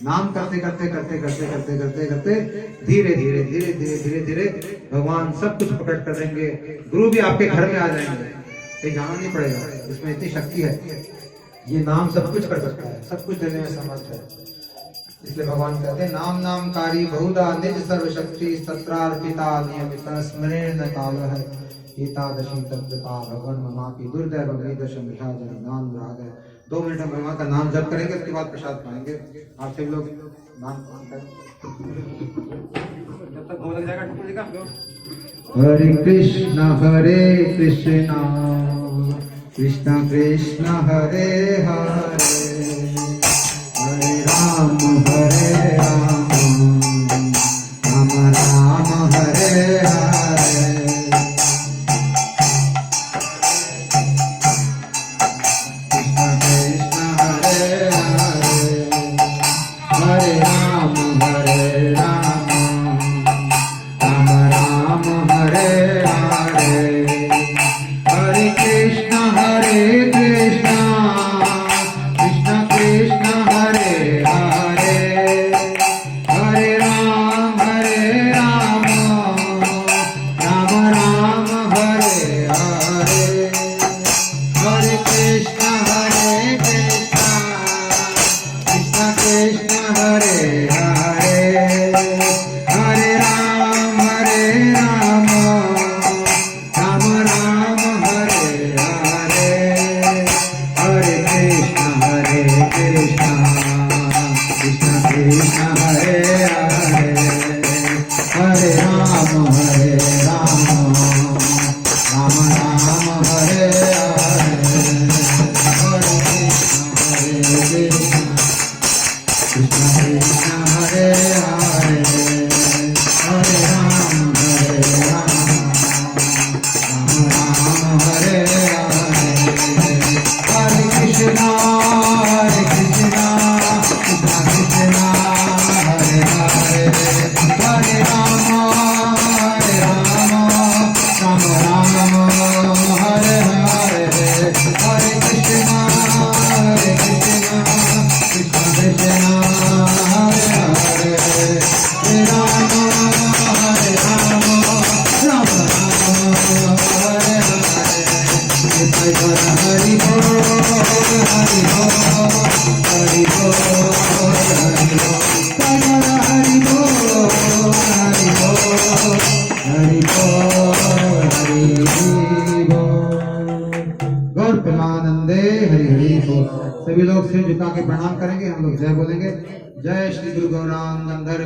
नाम करते करते करते करते करते करते करते धीरे धीरे धीरे धीरे धीरे धीरे भगवान सब कुछ प्रकट कर देंगे। गुरु भी आपके घर में आ जाएंगे, कहीं जाना नहीं पड़ेगा, इसमें इतनी शक्ति है। ये नाम सब कुछ कर सकता है, सब कुछ देने में समर्थ है। इसलिए भगवान कहते हैं नाम नामकारी बहुधा निज सर्वशक्ति सत्रार्पिता नियमित स्मरण काल है एतादशी तत्कृपा भगवान ममा की दुर्दैव वेदशम नाम राग है। 2 मिनट हम भगवान का नाम जप करेंगे, उसके बाद प्रसाद पाएंगे। आप सब लोग नाम करें, जब तक भोग लग जाएगा ठाकुर जी का। हरे कृष्णा कृष्णा कृष्णा हरे हरे, हरे राम राम राम हरे हरे। हरे राम राम राम कृष्ण हरे हरे हरे राम हरे राम राम राम हरे हरे हरि बोल हरि बोल हरि बोल हरि बोल हरि बोल हरि बोल हरि बोल हरि बोल गौर प्रेमानंदे हरि हरि बोल। सभी लोग सिर झुका के प्रणाम करेंगे, हम लोग जय बोलेंगे। जय श्री गुरु गौरांग गंधर्व